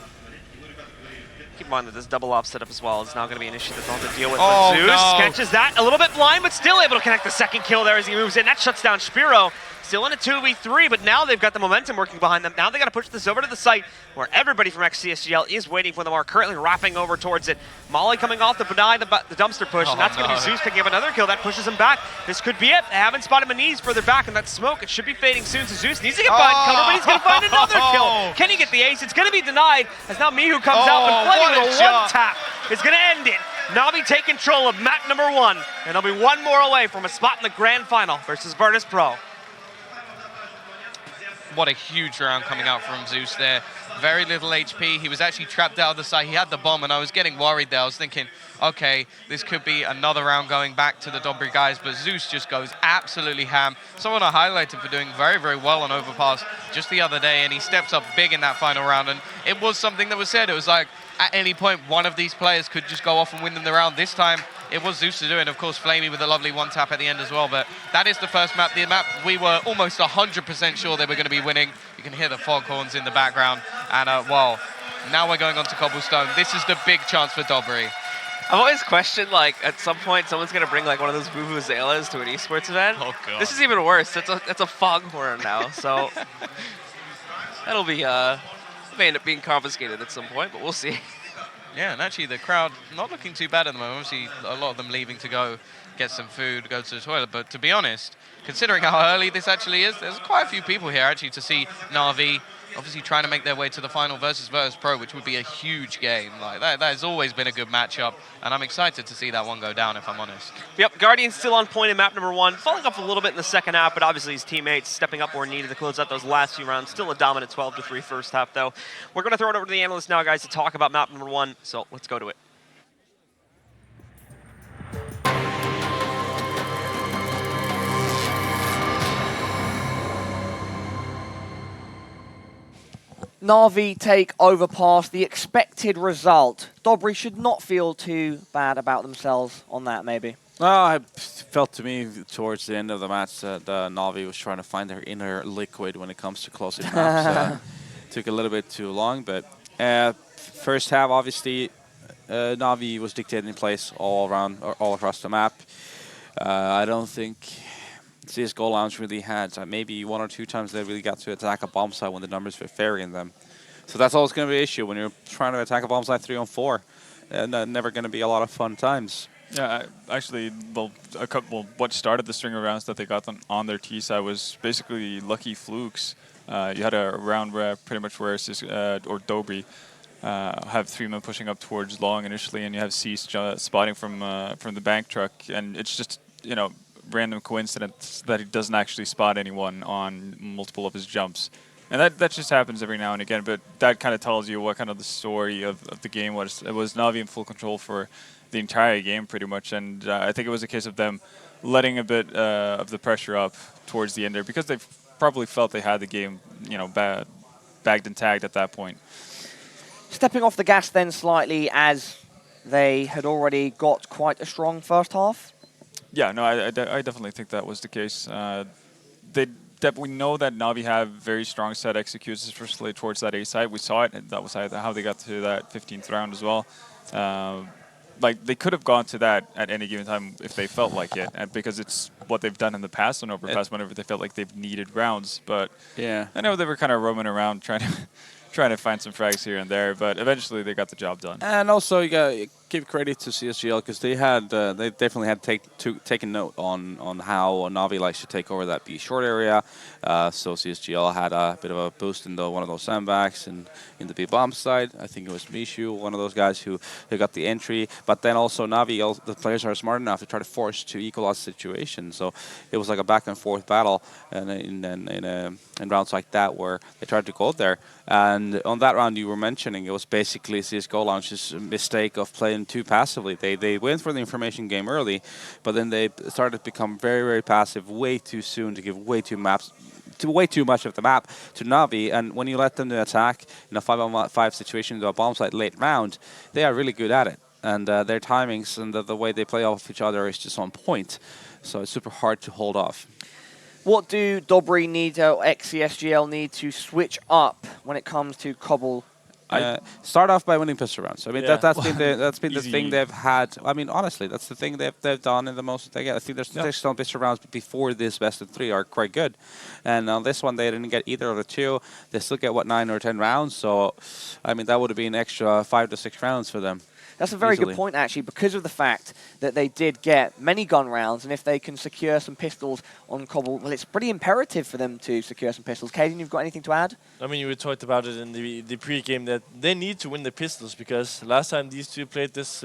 Keep in mind that this double op setup as well is now going to be an issue that they'll have to deal with. Oh, Zeus no. catches that, a little bit blind, but still able to connect the second kill there as he moves in. That shuts down Spiro. Still in a 2v3, but now they've got the momentum working behind them. Now they got to push this over to the site where everybody from Ex-CSGL is waiting for them, are currently wrapping over towards it. Molly coming off to deny the dumpster push, and that's going to be Zeus picking up another kill. That pushes him back. This could be it. They haven't spotted Maniz further back, and that smoke, it should be fading soon. So Zeus needs to get behind cover, but he's going to find another kill. Can he get the ace? It's going to be denied, as now Mihu comes out, but Fleming with a one-tap is going to end it. Navi take control of map number 1, and they'll be one more away from a spot in the grand final versus Virtus Pro. What a huge round coming out from Zeus there. Very little HP. He was actually trapped out of the site. He had the bomb, and I was getting worried there. I was thinking, okay, this could be another round going back to the Dobry guys, but Zeus just goes absolutely ham. Someone I highlighted for doing very, very well on Overpass just the other day, and he steps up big in that final round, and it was something that was said. It was like, at any point, one of these players could just go off and win them the round. This time, it was Zeus to do it, and of course Flamey with a lovely one-tap at the end as well. But that is the first map. The map we were almost 100% sure they were going to be winning. You can hear the foghorns in the background. And, well, now we're going on to Cobblestone. This is the big chance for Dobry. I've always questioned, like, at some point someone's going to bring, like, one of those vuvuzelas to an esports event. Oh, God. This is even worse. It's a foghorn now, so that'll be, may end up being confiscated at some point, but we'll see. Yeah, and actually the crowd not looking too bad at the moment. Obviously, a lot of them leaving to go get some food, go to the toilet. But to be honest, considering how early this actually is, there's quite a few people here actually to see Navi obviously trying to make their way to the final versus Virtus Pro, which would be a huge game. Like that has always been a good matchup, and I'm excited to see that one go down, if I'm honest. Yep, Guardian's still on point in map number 1, falling off a little bit in the second half, but obviously his teammates stepping up where needed to close out those last few rounds. Still a dominant 12-3 first half, though. We're going to throw it over to the analysts now, guys, to talk about map number 1, so let's go to it. Navi take Overpass, the expected result. Dobry should not feel too bad about themselves on that, maybe. Well, it felt to me towards the end of the match that Navi was trying to find their inner liquid when it comes to closing maps. Took a little bit too long, but first half, obviously, Navi was dictating place all around, or all across the map. I don't think CSGO Lounge really had. Maybe 1 or 2 times they really got to attack a bomb site when the numbers were fairing them. So that's always going to be an issue when you're trying to attack a bomb site 3-on-4. And never going to be a lot of fun times. Yeah, actually, well, what started the string of rounds that they got on their T side was basically lucky flukes. You had a round where pretty much where or Dobry have 3 men pushing up towards long initially, and you have Cease spotting from the bank truck, and it's just, you know, random coincidence that he doesn't actually spot anyone on multiple of his jumps. And that just happens every now and again, but that kind of tells you what kind of the story of the game was. It was Navi in full control for the entire game pretty much, and I think it was a case of them letting a bit of the pressure up towards the end there, because they probably felt they had the game, you know, bagged and tagged at that point. Stepping off the gas then slightly, as they had already got quite a strong first half. Yeah, no, I definitely think that was the case. We know that Navi have very strong set executes, especially towards that A side. We saw it, and that was how they got to that 15th round as well. like they could have gone to that at any given time if they felt like it, and because it's what they've done in the past on Overpass whenever they felt like they've needed rounds. But Yeah. I know they were kind of roaming around trying to trying to find some frags here and there, but eventually they got the job done. And also, you got to give credit to CSGL because they definitely had taken note on how Navi likes to take over that B short area. So CSGL had a bit of a boost in one of those sandbags and in the B bomb side. I think it was Mishu, one of those guys who got the entry. But then also Navi, the players are smart enough to try to force to equalize the situation. So it was like a back and forth battle, and in rounds like that where they tried to go there. And on that round you were mentioning, it was basically CSGO Lounge's mistake of playing too passively. They went for the information game early, but then they started to become very, very passive way too soon to give way too much of the map to Navi. And when you let them to attack in a 5-on-5 situation into a bomb site late round, they are really good at it. And their timings and the way they play off each other is just on point. So it's super hard to hold off. What do Dobry need, or Ex-CSGL need to switch up when it comes to Cobble? Start off by winning pistol rounds. I mean, Yeah. that's been the thing they've had. I mean, honestly, that's the thing they've done in the most. I think there's additional pistol rounds before this best of 3 are quite good, and on this one they didn't get either of the two. They still get 9 or 10 rounds. So, I mean, that would have been extra 5 to 6 rounds for them. That's a very Easily. good point, actually, because of the fact that they did get many gun rounds, and if they can secure some pistols on Cobble, well, it's pretty imperative for them to secure some pistols. Caden, you've got anything to add? I mean, we talked about it in the pre-game that they need to win the pistols because last time these two played this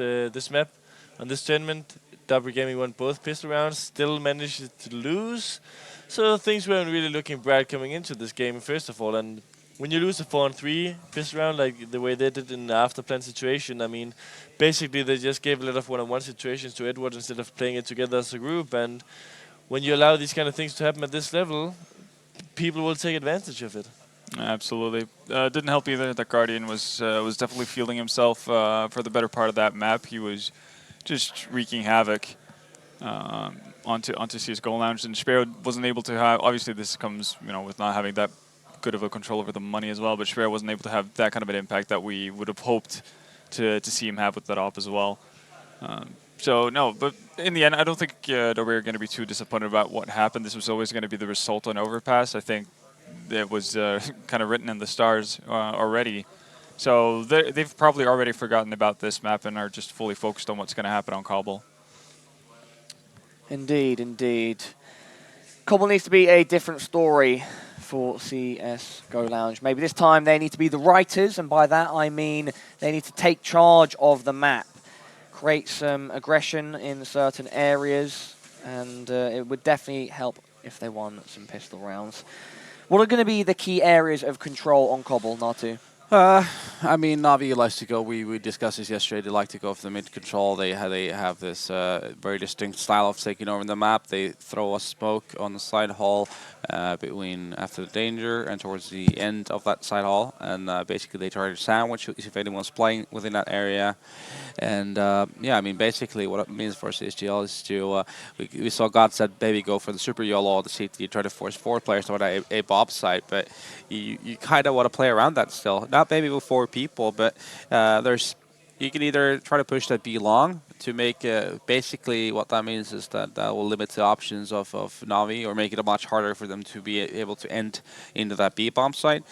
map on this tournament, Dobry&Gaming won both pistol rounds, still managed to lose. So things weren't really looking bright coming into this game, first of all. And when you lose a 4-on-3 pistol round, like the way they did in the after-plan situation, I mean, basically they just gave a lot of one-on-one situations to Edward instead of playing it together as a group. And when you allow these kind of things to happen at this level, people will take advantage of it. Absolutely. Didn't help either that Guardian was definitely feeling himself for the better part of that map. He was just wreaking havoc onto CSGO Lounge, and Spero wasn't able to have. Obviously, this comes with not having that good of a control over the money as well. But Spero wasn't able to have that kind of an impact that we would have hoped to see him have with that op as well. So no, but in the end, I don't think Dobry are going to be too disappointed about what happened. This was always going to be the result on Overpass. I think it was kind of written in the stars already. So they've probably already forgotten about this map and are just fully focused on what's going to happen on Cobble. Indeed, indeed. Cobble needs to be a different story for CSGO Lounge. Maybe this time they need to be the writers, and by that I mean they need to take charge of the map, create some aggression in certain areas, and it would definitely help if they won some pistol rounds. What are going to be the key areas of control on Cobble, Natu? I mean, Navi likes to go. We discussed this yesterday. They like to go for the mid control. They have this very distinct style of taking over the map. They throw a smoke on the side hall between after the danger and towards the end of that side hall, and basically they try to sandwich if anyone's playing within that area. And yeah, I mean, basically what it means for CSGL is to we saw God said baby go for the super YOLO of the CT, try to force 4 players toward a Bob site, but you kind of want to play around that still. Not maybe with 4 people, but you can either try to push that B long to make basically what that means is that will limit the options of Navi or make it much harder for them to be able to end into that B bomb site.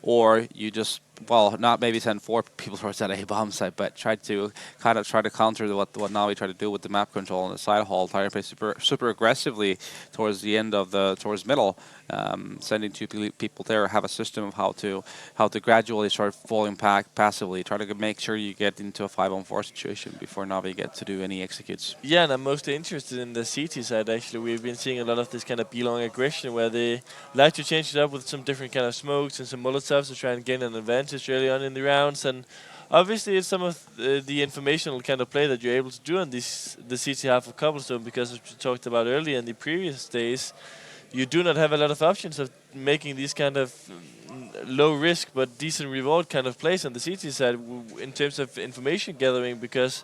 Or you just, well, not maybe send 4 people towards that A bomb site, but try to counter what Navi tried to do with the map control on the side hall, try to play super aggressively towards the end of towards middle, sending 2 people there, have a system of how to gradually start falling back passively, try to make sure you get into a 5-on-4 situation before Navi get to do any executes. Yeah, and I'm mostly interested in the CT side, actually. We've been seeing a lot of this kind of B-long aggression where they like to change it up with some different kind of smokes and some Molotovs to try and gain an advantage early on in the rounds. And obviously it's some of the informational kind of play that you're able to do on the CT half of Cobblestone, because as we talked about earlier in the previous days, you do not have a lot of options of making these kind of low risk but decent reward kind of plays on the CT side in terms of information gathering, because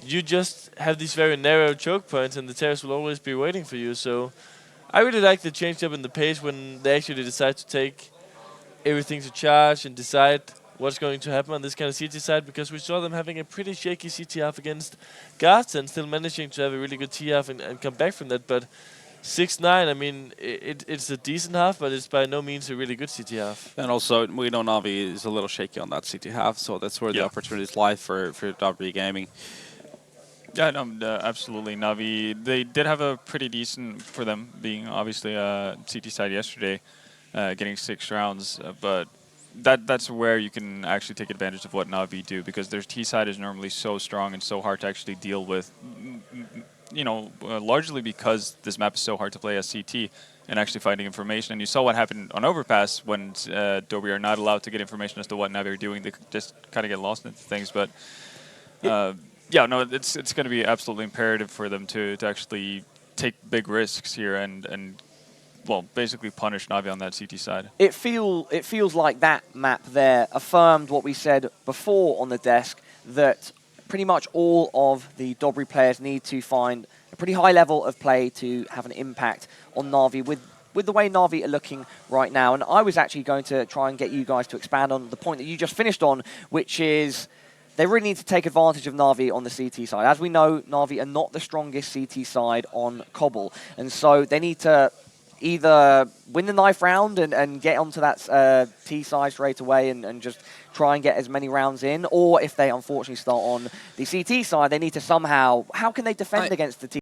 you just have these very narrow choke points and the terrorists will always be waiting for you. So I really like the change up in the pace when they actually decide to take everything to charge and decide what's going to happen on this kind of CT side, because we saw them having a pretty shaky CT half against Guards and still managing to have a really good T half and come back from that. But 6-9, I mean, it's a decent half, but it's by no means a really good CT half. And also, we know Navi is a little shaky on that CT half, so that's where the opportunities lie for Dobry&Gaming. Yeah, no, absolutely. Navi, they did have a pretty decent, for them, being obviously CT side yesterday, getting 6 rounds, but that's where you can actually take advantage of what Navi do, because their T side is normally so strong and so hard to actually deal with. You know, largely because this map is so hard to play as CT and actually finding information. And you saw what happened on Overpass when Dobry are not allowed to get information as to what Navi are doing. They just kind of get lost into things. But yeah, no, it's going to be absolutely imperative for them to actually take big risks here and well, basically punish Navi on that CT side. It feels like that map there affirmed what we said before on the desk, that pretty much all of the Dobry players need to find a pretty high level of play to have an impact on Navi with the way Navi are looking right now. And I was actually going to try and get you guys to expand on the point that you just finished on, which is they really need to take advantage of Navi on the CT side. As we know, Navi are not the strongest CT side on Cobble, and so they need to either win the knife round and get onto that T side straight away and just try and get as many rounds in, or if they unfortunately start on the CT side, they need to somehow, how can they defend against the T